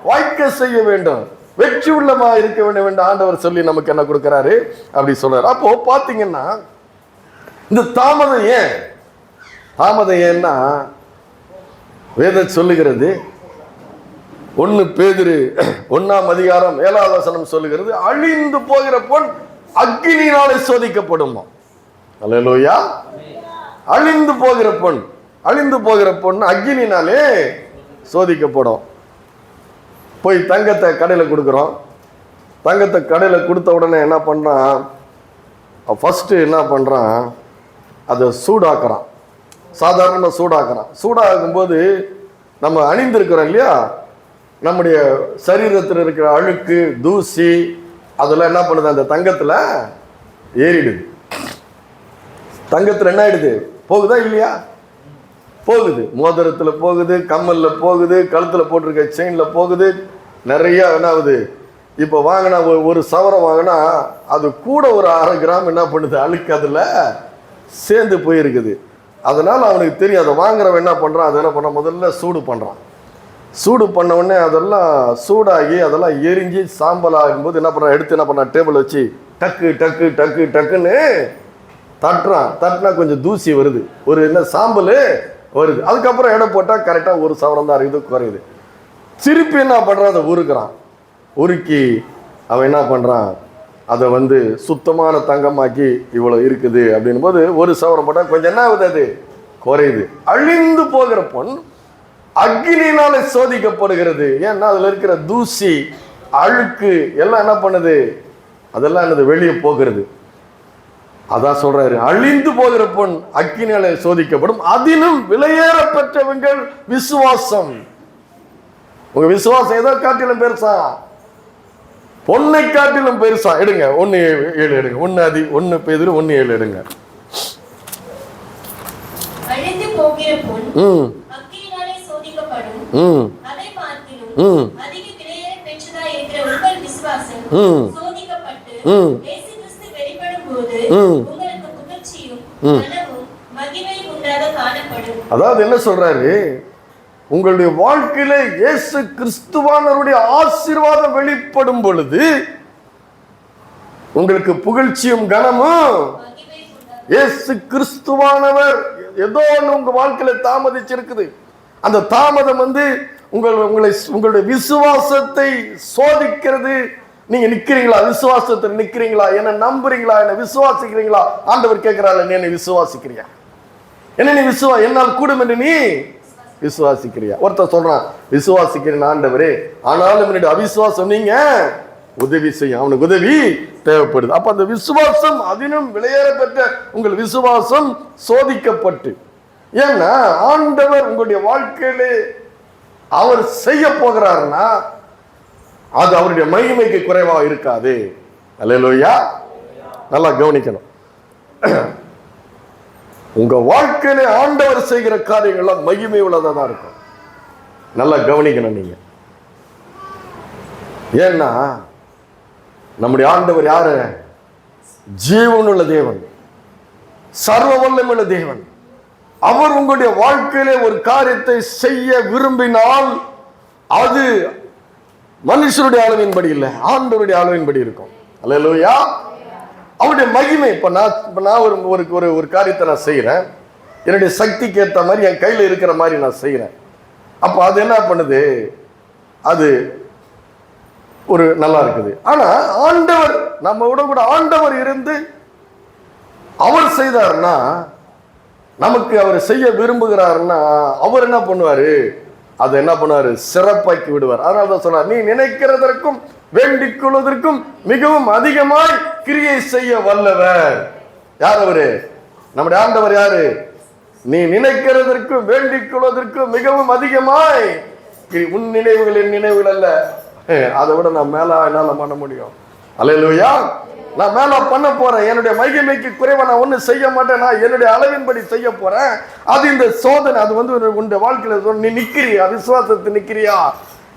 வாய்க்க செய்ய வேண்டும், வெற்றி உள்ளமா இருக்க வேண்டும் என்று ஆண்டவர் சொல்லி நமக்கு என்ன கொடுக்கிறாரு? அப்படி சொல்றாரு. அப்போ பாத்தீங்கன்னா இந்த தாமதம் ஏன்? தாமதம் ஏன்னா வேதம் சொல்லுகிறது, 1 பேதுரு 1:7 சொல்லுகிறது, அழிந்து போகிற பொன் அக்கினியினாலே சோதிக்கப்படுமா. அல்லேலூயா. அழிந்து போகிற பொன், அழிந்து போகிற பொன் அக்கினினாலே சோதிக்கப்படும். போய் தங்கத்தை கடையில் கொடுக்குறோம். தங்கத்தை கடையில் கொடுத்த உடனே என்ன பண்ணுறான்? ஃபஸ்ட்டு என்ன பண்ணுறான்? அதை சூடாக்குறான். சாதாரணமாக சூடாக்குறான். சூடாகும்போது நம்ம அணிந்திருக்கிறோம் இல்லையா, நம்முடைய சரீரத்தில் இருக்கிற அழுக்கு, தூசி, அதெல்லாம் என்ன பண்ணுது? அந்த தங்கத்தில் ஏறிடுது. தங்கத்தில் என்ன ஆயிடுது? போகுதா இல்லையா? போகுது. மோதிரத்தில் போகுது, கம்மலில் போகுது, கழுத்தில் போட்டிருக்க செயினில் போகுது, நிறையா என்ன ஆகுது? இப்போ வாங்கினா ஒரு சவரம் வாங்கினா அது கூட ஒரு 1/2 கிராம் என்ன பண்ணுது? அழுக்கு அதில் சேர்ந்து போயிருக்குது. அதனால அவனுக்கு தெரியும். அதை வாங்குறவன் என்ன பண்றான், அதை என்ன பண்றான், முதல்ல சூடு பண்றான். சூடு பண்ண உடனே அதெல்லாம் சூடாகி அதெல்லாம் எரிஞ்சு சாம்பல் ஆகும்போது என்ன பண்றான், எடுத்து என்ன பண்ணான், டேபிள் வச்சு டக்கு டக்கு டக்கு டக்குன்னு தட்டுறான். தட்டினா கொஞ்சம் தூசி வருது, ஒரு என்ன சாம்பல் வருது. அதுக்கப்புறம் எடை போட்டால் கரெக்டாக 1 சவரம் தான் இருக்குது, குறையுது. திருப்பி என்ன பண்ணுறான், அதை உருக்குறான். உருக்கி அவன் என்ன பண்ணுறான், அதை வந்து சுத்தமான தங்கமாக்கி இவ்வளோ இருக்குது அப்படின் போது 1 சவரம் போட்டால் கொஞ்சம் என்ன ஆகுது, அது குறையுது. அழிந்து போகிற பொன் அக்னியினால சோதிக்கப்படுகிறது. ஏன்னா அதில் இருக்கிற தூசி அழுக்கு எல்லாம் என்ன பண்ணுது, அதெல்லாம் என்னது வெளியே போகிறது. அதான் சொல்றாரு, அழிந்து போகிற பொன் அக்கினியால சோதிக்கப்படும், அதிலும் விலையேற பெற்றவங்கள் விசுவாசம். உங்க விசுவாசம் எதோ காட்டிலும் பெருசா, பொன்னை காட்டிலும் பெருசா. எடுங்க 1:7 எடுங்க, 1 பேதுரு 1:7 எடுங்க. அழிந்து போகிற பொன் அக்கினியாலே சோதிக்கப்படும், அதை பார்க்கிலும் அதிக விலையேற பெற்றதா இருக்கிற உங்கள் விசுவாசம் சோதிக்கப்பட்டு இயேசு கிறிஸ்து வெளிப்படும் போது உங்களுக்கு புகழ்ச்சியும் கனமும் மகிமையும் உண்டாக காணப்படும். அதாவது என்ன சொல்றாரு, உங்களுடைய வாழ்க்கையில இயேசு கிறிஸ்துவானவருடைய ஆசீர்வாதம் வெளிப்படும் பொழுது உங்களுக்கு புகழ்ச்சியும் கனமும். இயேசு கிறிஸ்துவானவர் ஏதோ ஒன்று உங்க வாழ்க்கையில தாமதிச்சிருக்குது. அந்த தாமதம் வந்து உங்களுடைய விசுவாசத்தை சோதிக்கிறது. நீங்க நிக்கிறீங்களா, விசுவாசத்தில் நிக்கிறீங்களா, என்ன நம்புறீங்களா, என்ன விசுவாசிக்கிறீங்களா? ஆண்டவர் கேட்கிறாள், நீ என்னை விசுவாசிக்கிறியா, என்ன நீ என்னால் கூடும் என்று நீ விசுவாசிக்கிறியா? ஒருத்தர் சொல்றான், விசுவாசிக்கிறேன் ஆண்டவரே, ஆனாலும் என்னுடைய அவிசுவாசம் நீங்க உதவி செய்யும். அவனுக்கு உதவி தேவைப்படுது. அப்ப அந்த விசுவாசம் அதிலும் விலையேற பெற்ற உங்கள் விசுவாசம் சோதிக்கப்பட்டு. ஏன்னா ஆண்டவர் உங்களுடைய வாழ்க்கையிலே அவர் செய்ய போகிறாருன்னா அது அவருடைய மகிமைக்கு குறைவாக இருக்காது. அல்லேலூயா. நல்லா கவனிக்கணும். உங்க வாழ்க்கையில ஆண்டவர் செய்கிற காரியங்கள்லாம் மகிமை உள்ளதா தான் இருக்கும். நல்லா கவனிக்கணும் நீங்க. ஏன்னா நம்முடைய ஆண்டவர் யாரு? ஜீவனுள்ள தேவன், சர்வ வல்லமையுள்ள தேவன். அவர் உங்களுடைய வாழ்க்கையிலே ஒரு காரியத்தை செய்ய விரும்பினால் அது மனுஷருடைய அளவின்படி இல்லை, ஆண்டவருடைய அளவின்படி இருக்கும். அல்லேலூயா. அவருடைய மகிமை. இப்ப நான் ஒரு காரியத்தை நான் செய்யறேன், என்னுடைய சக்திக்கு ஏற்ற மாதிரி என் கையில இருக்கிற மாதிரி நான் செய்யறேன். அப்ப அது என்ன பண்ணுது, அது ஒரு நல்லா இருக்குது. ஆனா ஆண்டவர் நம்ம கூட ஆண்டவர் இருந்து அவர் செய்தார்னா, நமக்கு அவர் செய்ய விரும்புகிறாருன்னா அவர் என்ன பண்ணுவாரு, அதை என்ன பண்ணுவாரு, சிறப்பாக்கி விடுவார். அதனாலதான் சொன்னார், நீ நினைக்கிறதற்கும் வேண்டிக் கொள்வதற்கும் மிகவும் அதிகமாய் கிரியை செய்ய வல்லவர். யார் அவரு? நம்முடைய ஆண்டவர். யாரு? நீ நினைக்கிறதற்கும் வேண்டிக் கொள்வதற்கும் மிகவும் அதிகமாய். உன் நினைவுகள் என் நினைவுகள் அல்ல, அதை விட நான் மேல என்னால பண்ண முடியும். அல்லேலூயா. நான் மேல பண்ண போறேன். என்னுடைய மகிமைக்கு குறைவா நான் ஒண்ணு செய்ய மாட்டேன், நான் என்னுடைய அளவின்படி செய்ய போறேன். அது இந்த சோதனை. அது வந்து உன்னுடைய வாழ்க்கையில நீ நிக்கிறியா, விசுவாசத்தை நிக்கிறியா,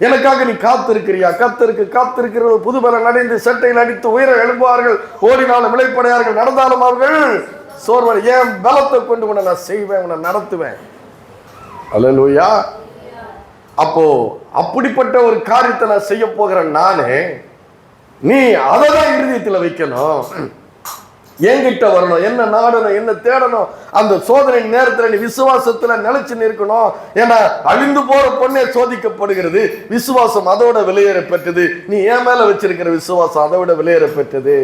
எனக்காக நீ காத்திருக்கிறியா? காத்திருக்கிற புதுபலம் அடைந்து சட்டையில் அடித்து உயர எழும்புவார்கள், ஓடினாலும் விளைப்படையார்கள், நடந்தாலும் அவர்கள் சோர்வர். ஏன் பலத்தை கொண்டு உன்னை நான் செய்வேன், உன்னை நடத்துவேன். அல்லேலூயா. அப்போ அப்படிப்பட்ட ஒரு காரியத்தை நான் செய்ய போகிறேன் நானே. நீ அதை தான் இருதயத்தில் வைக்கணும், என்கிட்ட வரணும், என்ன நாடணும், என்ன தேடணும். அந்த சோதனை நேரத்தில் நீ விசுவாசத்துல நிலைச்சு நிற்கணும். ஏன்னா அழிந்து போற பொண்ணே சோதிக்கப்படுகிறது. விசுவாசம் அதோட விலையேற பெற்றது. நீ என் மேல வச்சிருக்கிற விசுவாசம் அதை விட விலையேற பெற்றது.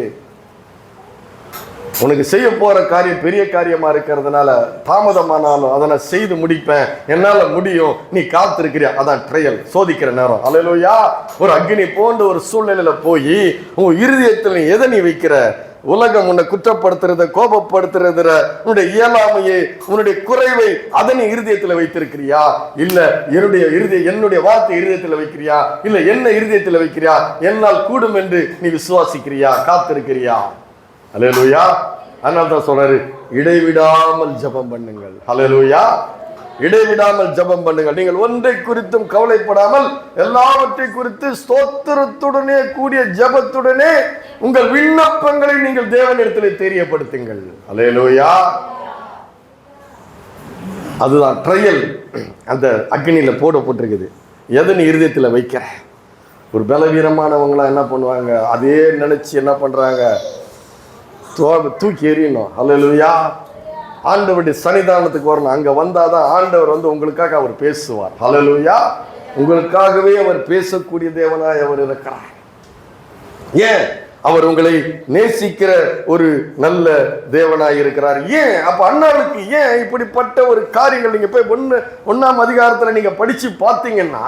உனக்கு செய்ய போற காரியம் பெரிய காரியமா இருக்கிறதுனால தாமதமானாலும் அதை நான் செய்து முடிப்பேன், என்னால முடியும். நீ காத்திருக்கிறியா? அதான் ட்ரையல், சோதிக்கிற நேரம். அல்லேலூயா. ஒரு அக்னி போன்ற ஒரு சூழ்நிலையில போய் உன் இருதயத்தில் எதை நீ வைக்கிற? உலகம் உன்னை குற்றப்படுத்துறத, கோபப்படுத்துறத, உன்னுடைய இயலாமையை, உன்னுடைய குறைவை அதை நீ இருதயத்தில் வைத்திருக்கிறியா? இல்ல என்னுடைய வார்த்தை இருதயத்தில் வைக்கிறியா? இல்ல என்ன இருதயத்தில் வைக்கிறியா? என்னால் கூடும் என்று நீ விசுவாசிக்கிறியா? காத்திருக்கிறியா? அல்லேலூயா. அதனால தான் சொல்றாரு, இடைவிடாமல் ஜெபம் பண்ணுங்கள். அல்லேலூயா. இடைவிடாமல் ஜெபம் பண்ணுங்கள். நீங்கள் ஒன்றை குறித்தும் கவலைப்படாமல் எல்லாவற்றை குறித்து ஸ்தோத்திரத்துடனே கூடிய ஜெபத்துடனே உங்கள் விண்ணப்பங்களை நீங்கள் தேவனிடத்தில் தெரியப்படுத்துங்கள். அல்லேலூயா. அதுதான் ட்ரையல். அந்த அக்னியில் போடப்பட்டிருக்குது. எது நீ இருதயத்தில் வைக்கிற? ஒரு பலவீனமானவங்களாம் என்ன பண்ணுவாங்க, அதே நினைச்சு என்ன பண்றாங்க, தூக்கி எறியணும். அல்லேலூயா. ஆண்டவருடைய சன்னிதானத்துக்கு வரணும். அங்க வந்தாதான் ஆண்டவர் உங்களுக்காக அவர் பேசுவார். அல்லேலூயா. உங்களுக்காகவே அவர் பேசக்கூடிய தேவனாய் அவர் இருக்கிறார். ஏன்? அவர் உங்களை நேசிக்கிற ஒரு நல்ல தேவனாய் இருக்கிறார். ஏன்? அப்ப அண்ணாவுக்கு ஏன் இப்படிப்பட்ட ஒரு காரியங்கள் நீங்க போய் 1ஆம் அதிகாரத்துல நீங்க படிச்சு பார்த்தீங்கன்னா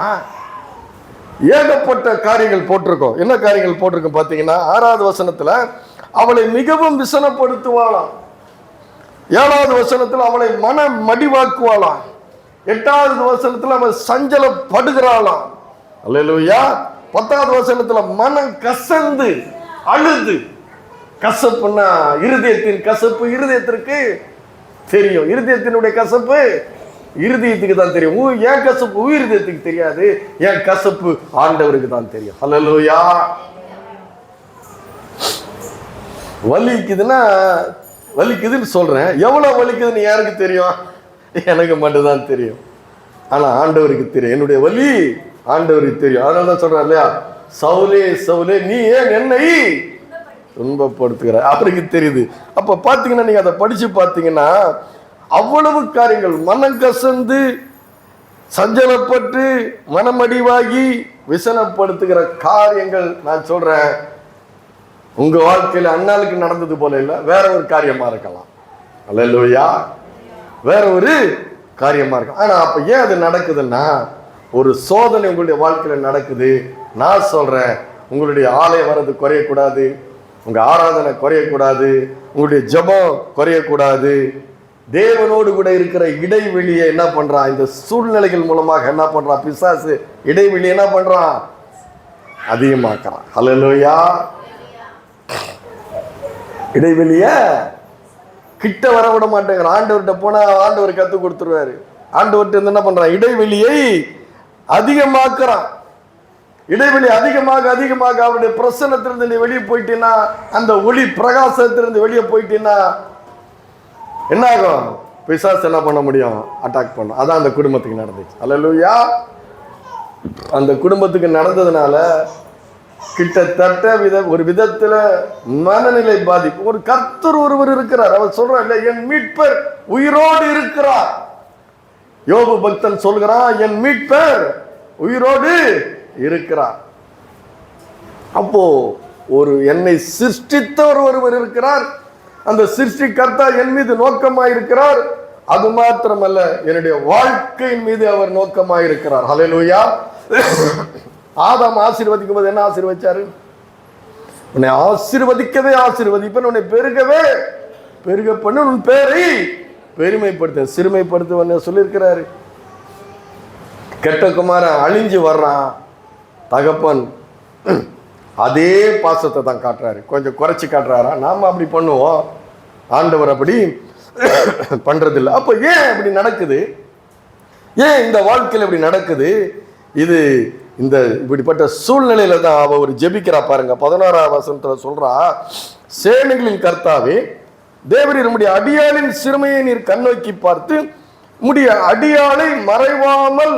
ஏகப்பட்ட காரியங்கள் போட்டிருக்கோம். என்ன காரியங்கள் போட்டிருக்கோம் பார்த்தீங்கன்னா, 6வது வசனத்துல அவளை மிகவும் விசனப்படுத்துவாளாம். 7வது வசனத்துல அவளை மன மடிவாக்குவாளாம். 8வது வசனத்துல அவள் சஞ்சலப்படுகிறாளாம். அல்லேலூயா. 10வது வசனத்துல மனம் கசந்து அழுது. கசப்புன்னா இருதயத்தின் கசப்பு இருதயத்திற்கு தெரியும். இருதயத்தினுடைய கசப்பு இருதயத்துக்கு தான் தெரியும். என் கசப்பு இருதயத்துக்கு தெரியாது. என் கசப்பு ஆண்டவருக்கு தான் தெரியும். அல்லேலூயா. வலிக்குதுன்னா வலிக்குதுன்னு சொல்றேன். எவ்வளவு வலிக்குதுன்னு யாருக்கு தெரியும்? எனக்கு மட்டும்தான் தெரியும். ஆனா ஆண்டவருக்கு தெரியும். என்னுடைய வலி ஆண்டவருக்கு தெரியும். அதனால தான் சொல்றேன் இல்லையா, சவுலே சவுலே நீ ஏன் என்னை துன்பப்படுத்துகிற, அவருக்கு தெரியுது. அப்ப பாத்தீங்கன்னா நீங்க அதை படிச்சு பாத்தீங்கன்னா அவ்வளவு காரியங்கள், மனம் கசந்து சஞ்சலப்பட்டு மனமடிவாகி விசனப்படுத்துகிற காரியங்கள் நான் சொல்றேன். உங்க வாழ்க்கையில அண்ணாளுக்கு நடந்தது போல இல்ல, வேற ஒரு காரியமா இருக்கலாம். அல்லேலூயா. வேற ஒரு காரியமா இருக்கும். ஆனா அப்ப ஏன் அது நடக்குதுன்னா, ஒரு சோதனை உங்களுடைய வாழ்க்கையில நடக்குது. நான் சொல்றேன், உங்களுடைய ஆலயம் வர்றது குறையக்கூடாது, உங்க ஆராதனை குறையக்கூடாது, உங்களுடைய ஜெபம் குறையக்கூடாது. தேவனோடு கூட இருக்கிற இடைவெளியை என்ன பண்றான், இந்த சூழ்நிலைகள் மூலமாக என்ன பண்றான், பிசாசு இடைவெளி என்ன பண்றான், அதிகமாக்குறான். அல்லேலூயா. இடைவெளிய கிட்ட வர விட மாட்டேங்கிறான். ஆண்டவர்கிட்ட போனா ஆண்டவர் கத்து கொடுத்துருவாரு. ஆண்டவர்கிட்ட என்ன பண்றான், இடைவெளியை அதிகமாக்குறான். இடைவெளி அதிகமாக அதிகமாக அவருடைய பிரசன்னத்திலிருந்து நீ வெளியே போயிட்டீன்னா, அந்த ஒளி பிரகாசத்திலிருந்து வெளியே போயிட்டீன்னா என்ன ஆகும், பிசாசு என்ன பண்ண முடியும், அட்டாக் பண்ணும். அதான் அந்த குடும்பத்துக்கு நடந்துச்சு. அல்லேலூயா. அந்த குடும்பத்துக்கு நடந்ததுனால கிட்டத்தட்ட ஒரு விதத்துல மனநிலை பாதிப்பு. ஒரு கர்த்தர் ஒருவர் இருக்கிறார். அவர் சொல்றார், என் மீட்பர் உயிரோடு இருக்கிறார். யோபு பக்தன் சொல்கிறான், என் மீட்பர் உயிரோடு இருக்கிறார். அப்போ ஒரு என்னை சிருஷ்டித்தவர் ஒருவர் இருக்கிறார். அந்த சிருஷ்டி கர்த்தா என் மீது நோக்கமாயிருக்கிறார். அது மாத்திரமல்ல, என்னுடைய வாழ்க்கையின் மீது அவர் நோக்கமாயிருக்கிறார். ஹல்லேலூயா. ஆதாம் ஆசீர்வதிக்கும் போது என்ன ஆசீர்வதிச்சாரு, உன்னை ஆசீர்வதிக்கவே ஆசீர்வதிப்பேன், உன்னை பெருகவே பெருக பண்ணு, உன் பேரை பெருமைப்படுத்த சிறுமைப்படுத்துவன்னு சொல்லியிருக்கிறாரு. கெட்ட குமாரன் அழிஞ்சு வர்றான், தகப்பன் அதே பாசத்தை தான் காட்டுறாரு, கொஞ்சம் குறைச்சி காட்டுறாரா. நாம அப்படி பண்ணுவோம், ஆண்டவர் அப்படி பண்றதில்லை. அப்ப ஏன் அப்படி நடக்குது, ஏன் இந்த வாழ்க்கையில் இப்படி நடக்குது? இது இந்த இப்படிப்பட்ட சூழ்நிலையில தான் அவ ஒரு ஜெபிக்கிறா பாருங்க. 16ஆம் வசனத்துல சொல்றா, சேனைகளின் கர்த்தாவே தேவரீர் உம்முடைய அடியாளின் சிறுமையை நீர் கண்ணோக்கி பார்த்து உம்முடைய அடியாளை மறைவாமல்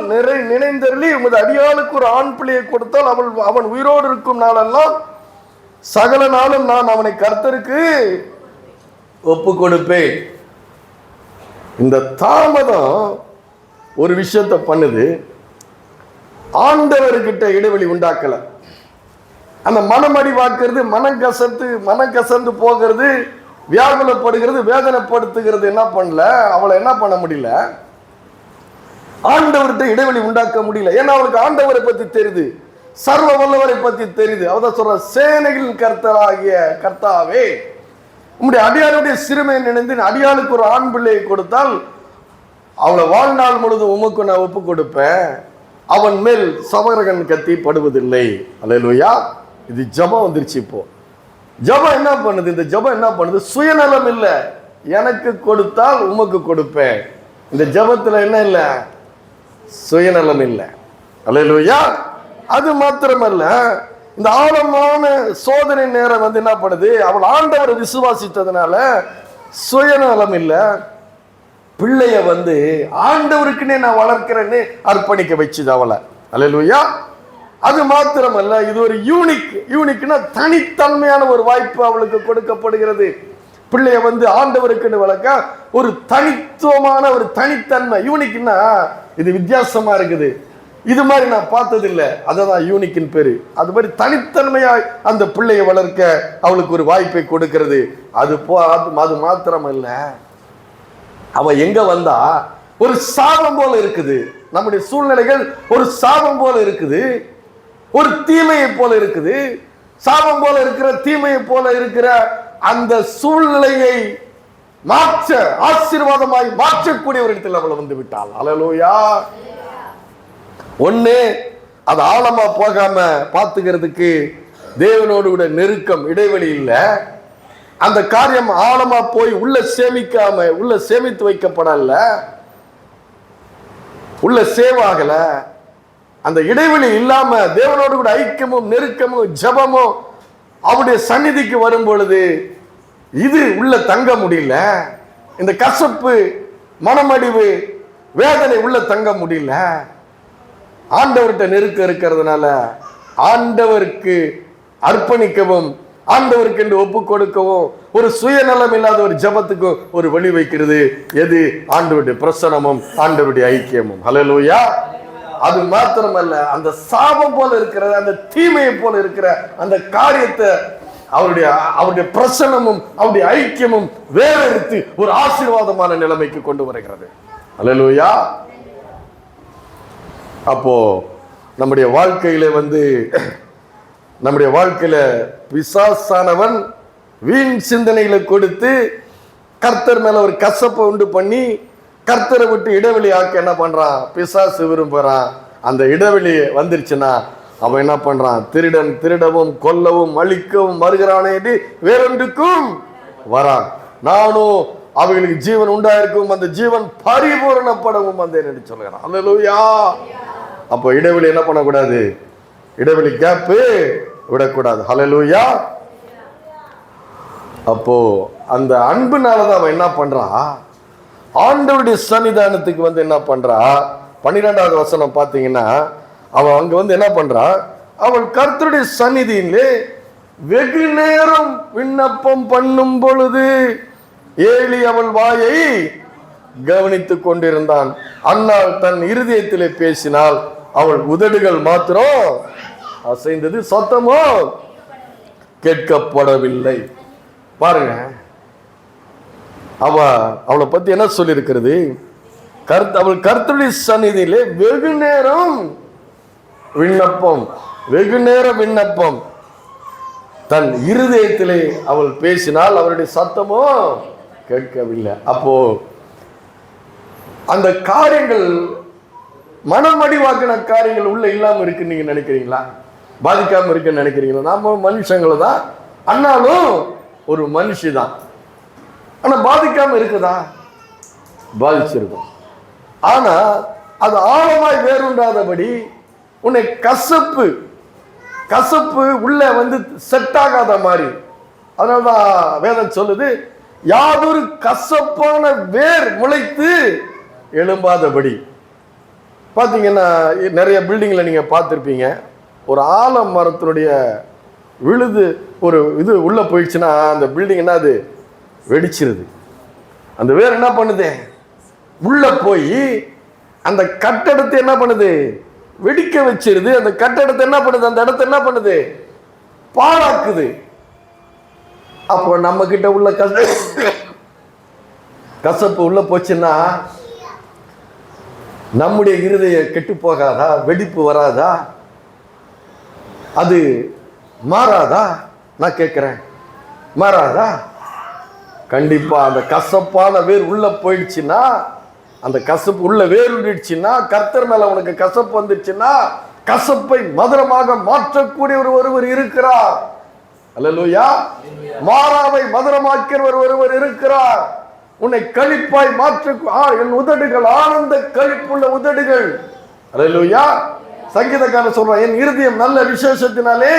நினைந்தருளி உமது அடியாளுக்கு ஒரு ஆண் பிள்ளையை கொடுத்தால் அவன் உயிரோடு இருக்கும் நாளெல்லாம் சகல நாளும் நான் அவனை கர்த்தருக்கு ஒப்பு கொடுப்பேன். இந்த தாமதம் ஒரு விஷயத்தை பண்ணுது, ஆண்டவர்கிட்ட இடைவெளி உண்டாக்கல. அந்த மனமடி வாக்குறது, மனம் கசந்து போகிறது, வியாகுலப்படுகிறது, வேதனைப்படுத்துகிறது என்ன பண்ணல, அவளை என்ன பண்ண முடியல, ஆண்டவர்கிட்ட இடைவெளி உண்டாக்க முடியல. ஏன்னா அவளுக்கு ஆண்டவரை பத்தி தெரியுது, சர்வ வல்லவரை பத்தி தெரியுது. அவதான் சொல்ற, சேனைகளின் கர்த்தராகிய கர்த்தாவே உம்முடைய அடியாளுடைய சிறுமையை நினைந்து அடியாளுக்கு ஒரு ஆண் பிள்ளையை கொடுத்தால் அவளை வாழ்நாள் முழுதும் உமக்கு நான் ஒப்பு கொடுப்பேன், அவன் மேல் சவரகன் கத்தி படுவதில்லை. அல்லேலூயா. இது ஜெபம் வந்துருச்சு. இப்போ ஜெபம் என்ன பண்ணுது, இந்த ஜெபம் என்ன பண்ணுது, சுயநலம் இல்லை, எனக்கு கொடுத்தால் உமக்கு கொடுப்பேன். இந்த ஜெபத்துல என்ன இல்லை, சுயநலம் இல்லை. அல்லேலூயா. அது மாத்திரமல்ல, இந்த ஆழமான சோதனை நேரம் என்ன பண்ணுது, அவள் ஆண்டவரை விசுவாசித்ததுனால சுயநலம் இல்லை, பிள்ளைய வந்து ஆண்டவருக்குன்னே நான் வளர்க்கிறேன்னு அர்ப்பணிக்க வச்சுது அவளை. அல்லேலூயா. அது மாத்திரமல்ல, இது ஒரு யூனிக்னா தனித்தன்மையான ஒரு வாய்ப்பு அவளுக்கு கொடுக்கப்படுகிறது. பிள்ளைய வந்து ஆண்டவருக்குன்னு வளர்க்க ஒரு தனித்துவமான ஒரு தனித்தன்மை. யூனிக்னா இது வித்தியாசமா இருக்குது, இது மாதிரி நான் பார்த்தது இல்லை, அததான் யூனிக்கின் பேரு. அது மாதிரி தனித்தன்மையாய் அந்த பிள்ளையை வளர்க்க அவளுக்கு ஒரு வாய்ப்பை கொடுக்கிறது. அது மாத்திரமல்ல, அவ எங்க வந்தா ஒரு சாபம் போல இருக்குது. நம்முடைய சூழ்நிலைகள் ஒரு சாபம் போல இருக்குது, ஒரு தீமையை போல இருக்குது. சாபம் போல இருக்கிற, தீமையை போல இருக்கிற அந்த சூழ்நிலையை மாற்ற, ஆசீர்வாதமாய் மாற்றக்கூடிய ஒரு இடத்தில் அவள் வந்து விட்டாள். அல்லேலூயா. ஒண்ணு, அது ஆழமா போகாம பார்த்துக்கிறதுக்கு தேவனோடு கூட நெருக்கம், இடைவெளி இல்லை. அந்த காரியம் ஆழமா போய் உள்ள சேமித்து வைக்கப்படல, உள்ள சேவ் ஆகல. அந்த இடைவெளி இல்லாம தேவனோடு கூட ஐக்கியமும் நெருக்கமும் ஜபமும் அவருடைய சந்நிதிக்கு வரும் பொழுது இது உள்ள தங்க முடியல. இந்த கசப்பு, மனமடிவு, வேதனை உள்ள தங்க முடியல. ஆண்டவர்கிட்ட நெருக்கம் இருக்கிறதுனால ஆண்டவருக்கு அர்ப்பணிக்கவும், ஆண்டவருக்கு என்று ஒப்பு கொடுக்கவும், ஒரு சுயநலம் இல்லாத ஒரு ஜபத்துக்கும் ஒரு வழி வைக்கிறது. எது? ஆண்டவருடைய பிரசன்னமும் ஆண்டவருடைய ஐக்கியமும். ஹல்லேலூயா. அது மாத்திரமல்ல, அந்த சாபம் போல இருக்கிற, அந்த தீமையை போல இருக்கிற அந்த காரியத்தை அவருடைய பிரசன்னமும் அவருடைய ஐக்கியமும் வேறெடுத்து ஒரு ஆசீர்வாதமான நிலைமைக்கு கொண்டு வருகிறது. ஹல்லேலூயா. அப்போ நம்முடைய வாழ்க்கையில பிசாசானவன் வீண் சிந்தனைகளை கொடுத்து கர்த்தர் மேல ஒரு கசப்பை உண்டு பண்ணி கர்த்தரை விட்டு இடைவெளி ஆக்க என்ன பண்றான்? பிசாசு விரும்புறான். அந்த இடைவெளி வந்துருச்சுன்னா அவன் என்ன பண்றான்? திருடன் திருடவும் கொல்லவும் அழிக்கவும் வருகிறானே என்று வேறொன்றுக்கும் வரான். நானும் அவைகளுக்கு ஜீவன் உண்டாயிருக்கும், அந்த ஜீவன் பரிபூரணப்படவும் வந்தேன் என்று சொல்கிறான். அல்லேலூயா. அப்போ இடைவெளி என்ன பண்ணக்கூடாது? இடைவெளி கேப்பு விடக்கூடாது. ஹல்லேலூயா. அப்போ அந்த அன்புனாலதான் அவன் என்ன பண்றா? ஆண்டவருடைய சன்னிதானத்துக்கு வந்து என்ன பண்றா? 12வது வசனம் பார்த்தீங்கன்னா, அவன் அங்க வந்து என்ன பண்றா? அவள் கர்த்தருடைய சந்நிதியிலே வெகு நேரம் விண்ணப்பம் பண்ணும் பொழுது ஏலி அவள் வாயை கவனித்துக் கொண்டிருந்தான். அன்னாள் தன் இருதயத்திலே பேசினாள், அவள் உதடுகள் மாத்திரம் அசைந்தது, சத்தமோ கேட்கப்படவில்லை. பாருங்க, அவளை பத்தி என்ன சொல்லி இருக்கிறது? அவள் கர்த்தருடைய சந்நிதியிலே வெகு நேரம் விண்ணப்பம், தன் இருதயத்திலே அவள் பேசினால் அவருடைய சத்தமோ கேட்கவில்லை. அப்போ அந்த காரியங்கள், மனமடிவாக்கின காரியங்கள் உள்ள இல்லாம இருக்குன்னு நீங்க நினைக்கிறீங்களா? பாதிக்காம இருக்குன்னு நினைக்கிறீங்களா? நாம மனுஷங்களை தான், அண்ணாலும் ஒரு மனுஷி தான். ஆனா பாதிக்காம இருக்குதா? பாதிச்சிருக்கும். ஆனா அது ஆழமாய் வேறுண்டாதபடி உன்னை கசப்பு உள்ள வந்து செட் ஆகாத மாதிரி. அதனாலதான் வேதம் சொல்லுது, யாதொரு கசப்பான வேர் முளைத்து எழும்பாதபடி. பார்த்தீங்கன்னா நிறைய பில்டிங்ல நீங்க பார்த்துருப்பீங்க, ஒரு ஆலமரத்தினுடைய விழுது ஒரு இது உள்ள போயிடுச்சுன்னா அந்த பில்டிங் என்ன, அது வெடிச்சிருது. அந்த வேர் என்ன பண்ணுது? உள்ள போய் அந்த கட்டடத்தை என்ன பண்ணுது? வெடிக்க வச்சிருது. அந்த கட்டடத்தை என்ன பண்ணுது? அந்த இடத்தை என்ன பண்ணுது? பாழாக்குது. அப்போ நம்ம கிட்ட உள்ள கசப்பு உள்ள போச்சுன்னா நம்முடைய இருதய கெட்டு போகாதா? வெடிப்பு வராதா? அது மாறாதா? நான் கேட்கிறேன், மாறாதா? கண்டிப்பா. அந்த கசப்பான வேர் உள்ள போயிடுச்சுன்னா, அந்த கசப்பு உள்ள வேறுச்சுன்னா, கர்த்தர் மேல உனக்கு கசப்பு வந்துச்சுன்னா, கசப்பை மதுரமாக மாற்றக்கூடிய ஒருவர் இருக்கிறார். அல்லேலூயா. மாறாவை மதுரமாக்கிறவர் ஒருவர் இருக்கிறார். உன்னை களிப்பாய் மாற்ற என் உதடுகள் ஆனந்த களிப்புள்ள உதடுகள். அல்லேலூயா. சங்கீதக்காரன் சொல்றான், என் இருதயம் நல்ல விசேஷத்தினாலே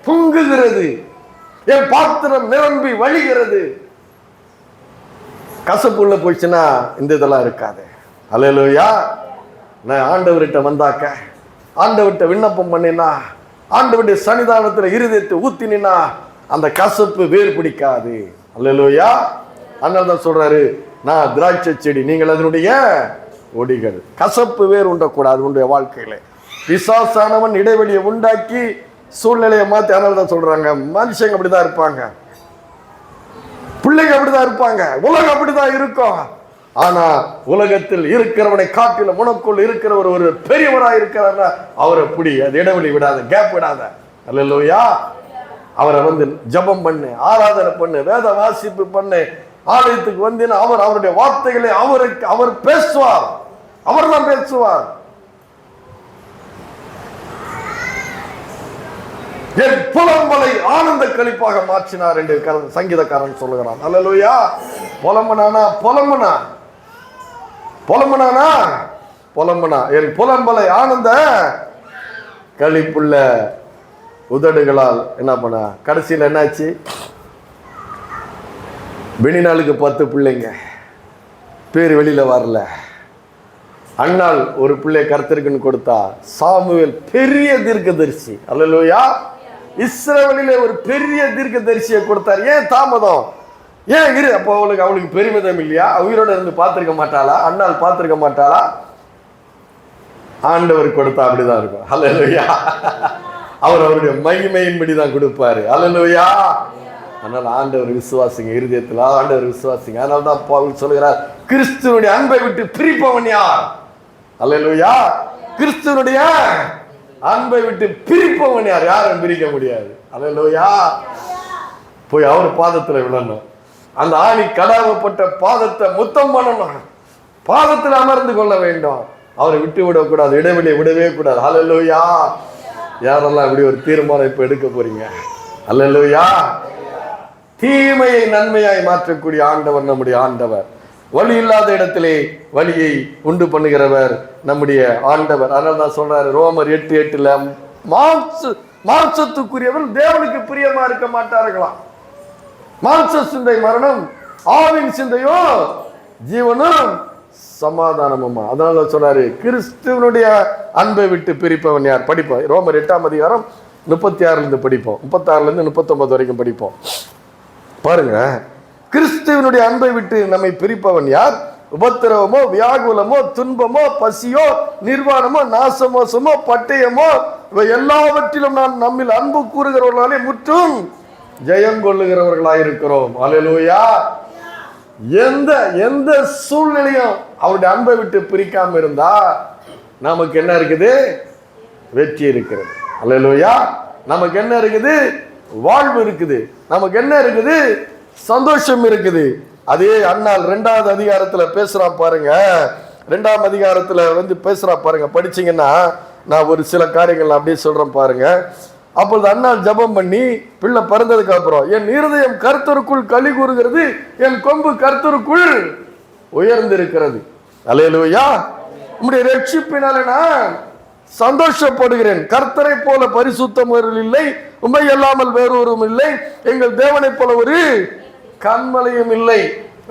பொங்குகிறது, என் பாத்திரம் நிரம்பி வழிகிறது. கசப்புள்ள போயிடுச்சுன்னா இந்த இதெல்லாம் இருக்காது. அல்லேலூயா. நான் ஆண்டவர்கிட்ட வந்தாக்க, ஆண்டவர்கிட்ட விண்ணப்பம் பண்ணினா, ஆண்டவருடைய சன்னிதானத்தில் இருதயத்தை ஊத்தினா அந்த கசப்பு வேர் பிடிக்காது. அல்லேலூயா. அதனால தான் சொல்றாரு, நான் திராட்சை செடி, நீங்கள் அதனுடைய ஒடிகள். கசப்பு வேர் உண்டக்கூடாது உன்னுடைய வாழ்க்கையில. பிசாசானவன் இடைவெளியை உண்டாக்கி சூழ்நிலையை மாற்றி, அதனால தான் சொல்றாங்க மனுஷங்க அப்படிதான் இருப்பாங்க, பிள்ளைங்க அப்படிதான் இருப்பாங்க, உலகம் அப்படிதான் இருக்கும். ஆனா உலகத்தில் இருக்கிறவனை காட்டிலும் உனக்குள் இருக்கிறவர் ஒரு பெரியவராக இருக்கிறார். அவரை பிடி, அது இடைவெளி விடாத, கேப் விடாத. அல்லேலூயா. அவரை வந்து ஜபம் பண்ணு, ஆராதனை பண்ணு, வேத வாசிப்பு பண்ணு, ஆலயத்துக்கு வந்தீங்கன்னா அவருடைய வார்த்தைகளை அவர் பேசுவார், அவர் தான் பேசுவார். என் புலம்பலை ஆனந்த கழிப்பாக மாற்றினார் என்று சங்கீதக்காரன் சொல்லுகிறான். அல்லேலூயா. புலம்பனானா என் புலம்பலை ஆனந்த கழிப்புள்ள உதடுகளால் என்ன பண்ண. கடைசியில் என்னாச்சு? பெனினாளுக்கு 10 பிள்ளைங்க, பேர் வெளியில வரல. அண்ணாள் ஒரு பிள்ளை கர்த்தருக்குன்னு கொடுத்தா. சாமுவேல் பெரிய தீர்க்கதரிசி. அல்லேலூயா. இஸ்ரவேலிலே ஒரு பெரிய தீர்க்கதரிசியை கொடுத்தார். ஏன் தாமதம்? ஏன் இரு? அப்போ அவளுக்கு பெருமிதம் இல்லையா? உயிரோட இருந்து பார்த்திருக்க மாட்டாளா? அண்ணாள் பார்த்திருக்க மாட்டாளா? ஆண்டவர் கொடுத்தா அப்படிதான் இருக்கும். அல்லேலூயா. அவருடைய மகிமையின்படி தான் கொடுப்பாரு. அல்லேலூயா. அதனால ஆண்டவர் விசுவாசிங்க, இருதயத்தில் ஆண்டவர் விசுவாசிங்க. அதனால தான் பவுல் சொல்கிறார், கிறிஸ்துவனுடைய அன்பை விட்டு பிரிப்பவன் யார்? அல்லேலூயா. கிறிஸ்துவனுடைய அன்பை விட்டு பிரிப்பவன் யார்? யாரும் பிரிக்க முடியாது. அல்லேலூயா. போய் அவர் பாதத்துல விழணும். அந்த ஆணி கடாவப்பட்ட பாதத்தை முத்தம் பண்ணணும், பாதத்தில் அமர்ந்து கொள்ள வேண்டும். அவரை விட்டு விடக்கூடாது, இடைவெளியை விடவே கூடாது. அல்லேலூயா. யாரெல்லாம் இப்படி ஒரு தீர்மானம் இப்ப எடுக்க போறீங்க? அல்லேலூயா. தீமையை நன்மையாய் மாற்றக்கூடிய ஆண்டவர் நம்முடைய ஆண்டவர். வழி இல்லாத இடத்திலே வழியை உண்டு பண்ணுகிறவர் நம்முடைய ஆண்டவர். அதனால தான் சொல்றாரு ரோமர் 8:8, மாம்சத்துக்குரியவர் தேவனுக்கு பிரியமா இருக்க மாட்டார்களாம். மாம்ச சிந்தை மரணம், ஆவின் சிந்தையோ ஜீவனும் சமாதானமுமா. அதனால சொல்றாரு, கிறிஸ்துவனுடைய அன்பை விட்டு பிரிப்பவன் யார்? படிப்போம். ரோமர் 8ஆம் அதிகாரம் 36 படிப்போம், 36 39 வரைக்கும் படிப்போம். பாருங்க, கிறிஸ்துவனுடைய அன்பை விட்டு நம்மை பிரிப்பவன் யார்? உபத்திரவமோ, வியாகுலமோ, துன்பமோ, பசியோ, நிர்வாணமோ, நாசமோசமோ, பட்டயமோ, இவை எல்லாவற்றிலும் நான் நம்மில் அன்பு கூறுகிறவர்களாலே முற்றும் ஜெயங்கொள்ளுகிறவர்களாக இருக்கிறோம். அல்லேலூயா. எந்த சூழ்நிலையும் அவருடைய அன்பை விட்டு பிரிக்காம இருந்தா நமக்கு என்ன இருக்குது? வெற்றி இருக்கிறது. அல்லேலூயா. நமக்கு என்ன இருக்குது? வாழ்வு இருக்குது. நமக்கு என்ன இருக்குது? சந்தோஷம் இருக்குது. அதே அண்ணால் 2வது அதிகாரத்துல பேசுறா பாருங்க. 2ஆம் அதிகாரத்துல வந்து பேசுறா பாருங்க. படிச்சீங்கன்னா நான் ஒரு சில காரியங்கள் அப்படியே சொல்றேன் பாருங்க. அப்பொழுது அண்ணால் ஜபம் பண்ணி பிள்ளை பிறந்ததுக்கு அப்புறம், என் இருதயம் கர்த்தருக்குள் களி கூறுகிறது, என் கொம்பு கர்த்தருக்குள் உயர்ந்திருக்கிறது. அல்லேலூயா. உம்முடைய ரட்சிப்பினாலே நான் சந்தோஷப்படுகிறேன். கர்த்தரை போல பரிசுத்தம் இல்லை, உம்மை அல்லாமல் வேறொரும் இல்லை, எங்கள் தேவனை போல ஒரு கண்மலையும் இல்லை.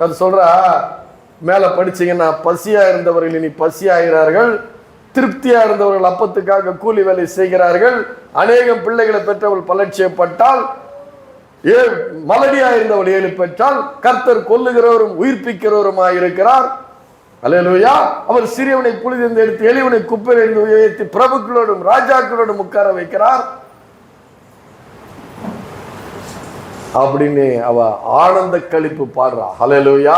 அது சொல்றா. மேல படிச்சீங்கன்னா, பசியா இருந்தவர்கள் இனி பசியாகிறார்கள், திருப்தியா இருந்தவர்கள் அப்பத்துக்காக கூலி வேலை செய்கிறார்கள், அநேகம் பிள்ளைகளை பெற்றவள் பலட்சியப்பட்டால், மலடியா இருந்தவள் 7 பெற்றால், கர்த்தர் கொல்லுகிறவரும் உயிர்ப்பிக்கிறவருமாய் இருக்கிறார். அல்லேலூயா. அவர் சிறியவனை புலிதிருந்து எடுத்து எளியவனை குப்பையில் உயர்த்தி பிரபுக்களோடும் ராஜாக்களோடும் உட்கார வைக்கிறார் அப்படின்னு அவ ஆனந்த களிப்பு பாடுறா. அல்லேலூயா.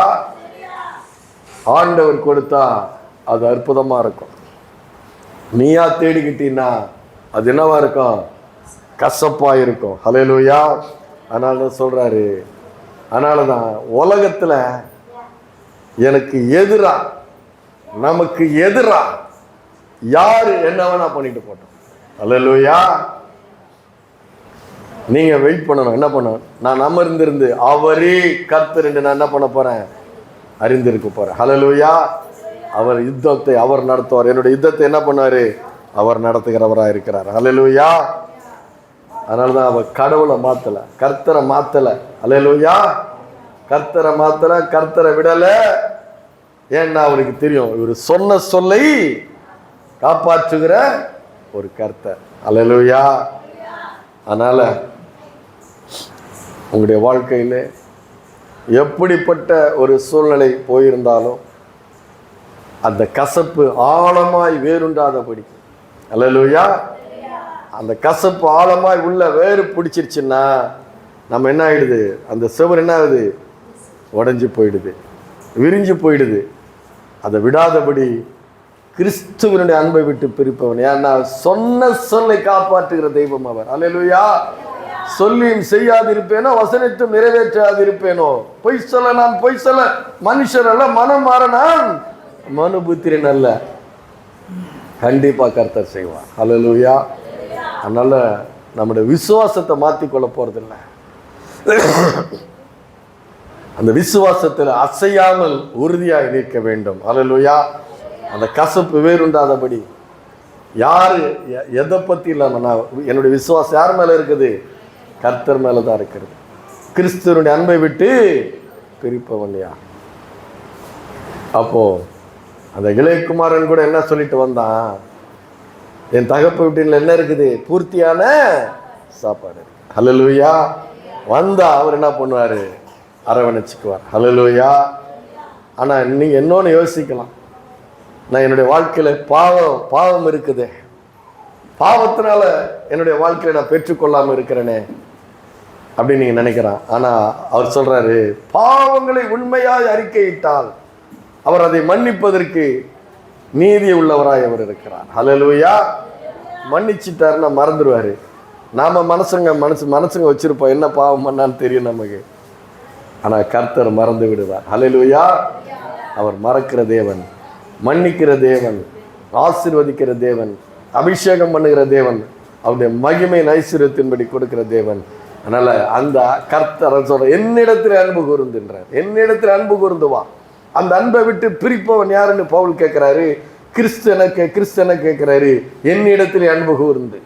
ஆண்டவர் கொடுத்தா அது அற்புதமா இருக்கும். நீயா தேடிக்கிட்டீன்னா அது என்னவா இருக்கும்? கசப்பா இருக்கும். அல்லேலூயா. அதனாலதான் சொல்றாரு, அதனாலதான் உலகத்துல எனக்கு எதிரா, நமக்கு எதிரா யாரு என்ன வேணா பண்ணிட்டு போட்டோம். அல்லேலூயா. நீங்க வெயிட் பண்ணணும். என்ன பண்ணணும்? நான் அமர்ந்திருந்து அவரே கர்த்தர் என்று நான் என்ன பண்ண போறேன்? அறிந்திருக்க போறேன். அல்லேலூயா. அவர் யுத்தத்தை அவர் நடத்துவார். என்னுடைய யுத்தத்தை என்ன பண்ணாரு? அவர் நடத்துகிறவராக இருக்கிறார். அல்லேலூயா. அதனாலதான் அவர் கடவுளை மாத்தல, கர்த்தரை மாத்தல. அல்லேலூயா. கர்த்தரை மாத்திரம் கர்த்தரை விடல. ஏன்னா அவருக்கு தெரியும் இவர் சொன்ன சொல்லை காப்பாற்றுகிற ஒரு கர்த்தர். அல்லேலூயா. அதனால உங்களுடைய வாழ்க்கையில எப்படிப்பட்ட ஒரு சூழ்நிலை போயிருந்தாலும் அந்த கசப்பு ஆழமாய் வேறுண்டாதபடி, அல்லேலூயா, அந்த கசப்பு ஆழமாய் உள்ள வேறு பிடிச்சிருச்சுன்னா நம்ம என்ன ஆயிடுது, அந்த சுவர் என்ன ஆகுது, உடைஞ்சு போயிடுது, விரிஞ்சு போயிடுது. அதை விடாதபடி கிறிஸ்துவனுடைய அன்பை விட்டு பிரிப்பவன். ஏன்னா சொன்ன சொல்லை காப்பாற்றுகிற தெய்வம் அவர். அல்லேலூயா. சொல்லியும் செய்யாதிருப்பேனோ, வசனித்தும் நிறைவேற்றாதிருப்பேனோ. பொய் சொல்ல நான் பொய் சொல்ல மனுஷர் அல்ல, மனம் மாற நான் மனுபுத்திரன் அல்ல. கண்டிப்பா கர்த்தர் செய்வார். அல்லேலூயா. அதனால நம்முடைய விசுவாசத்தை மாற்றிக்கொள்ள போறதில்லை. அந்த விசுவாசத்தில் அசையாமல் உறுதியாக நிற்க வேண்டும். அல்லேலூயா. அந்த கசப்பு வேறுண்டாதபடி யாரு எதை பத்தி இல்லாம நான் என்னுடைய விசுவாசம் யார் மேல இருக்குது, கர்த்தர் மேலதான் இருக்கிறது. கிறிஸ்துவனுடைய அன்பை விட்டு பிரிப்பவன் யார்? அப்போ அந்த இளையகுமாரன் கூட என்ன சொல்லிட்டு வந்தான், என் தகப்பு வீட்டில் என்ன இருக்குது, பூர்த்தியான சாப்பாடு. அல்லேலூயா. வந்தா அவர் என்ன பண்ணுவாரு, அரவணைச்சுக்குவார். அல்லேலூயா. ஆனா நீங்க என்னன்னு யோசிக்கலாம், நான் என்னுடைய வாழ்க்கையில பாவம் இருக்குது, பாவத்தினால என்னுடைய வாழ்க்கையில நான் பெற்றுக்கொள்ளாம இருக்கிறேனே அப்படின்னு நீங்க நினைக்கிறான். ஆனா அவர் சொல்றாரு, பாவங்களை உண்மையாய் அறிக்கையிட்டால் அவர் அதை மன்னிப்பதற்கு நீதி உள்ளவராய் அவர் இருக்கிறார். அல்லேலூயா. மன்னிச்சிட்டாருன்னா மறந்துடுவாரு. நாம மனசுங்க வச்சிருப்போம், என்ன பாவம் பண்ணான்னு தெரியும் நமக்கு. ஆனா கர்த்தர் மறந்து விடுவார். அல்லேலூயா. அவர் மறக்கிற தேவன், மன்னிக்கிற தேவன், ஆசீர்வதிக்கிற தேவன், அபிஷேகம் பண்ணுகிற தேவன், அவருடைய மகிமை ஐஸ்வர்யத்தின்படி கொடுக்கிற தேவன். அதனால அந்த கர்த்தர் சொல்ற, என்னிடத்தில் அன்பு கூர்ந்துன்றார், என்னிடத்தில் அன்பு கூர்ந்து வா. அந்த அன்பை விட்டு பிரிப்பவன் யாருன்னு பவுல் கேட்கிறாரு. கிறிஸ்தன கேட்கிறாரு, என்னிடத்தில் அன்பு கூர்ந்து,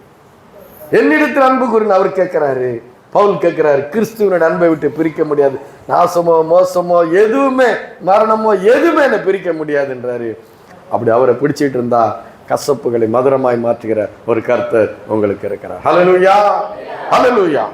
என்னிடத்தில் அன்பு கூர்ந்து அவர் கேட்கிறாரு. பவுல் கேட்கிறாரு, கிறிஸ்துவனுடைய அன்பை விட்டு பிரிக்க முடியாது. நாசமோ மோசமோ எதுவுமே, மரணமோ எதுவுமே என்னை பிரிக்க முடியாதுன்றாரு. அப்படி அவரை பிடிச்சிட்டு இருந்தா கசப்புகளை மதுரமாய் மாற்றுகிற ஒரு கர்த்தர் உங்களுக்கு இருக்கிறார். ஹல்லேலூயா. ஹல்லேலூயா.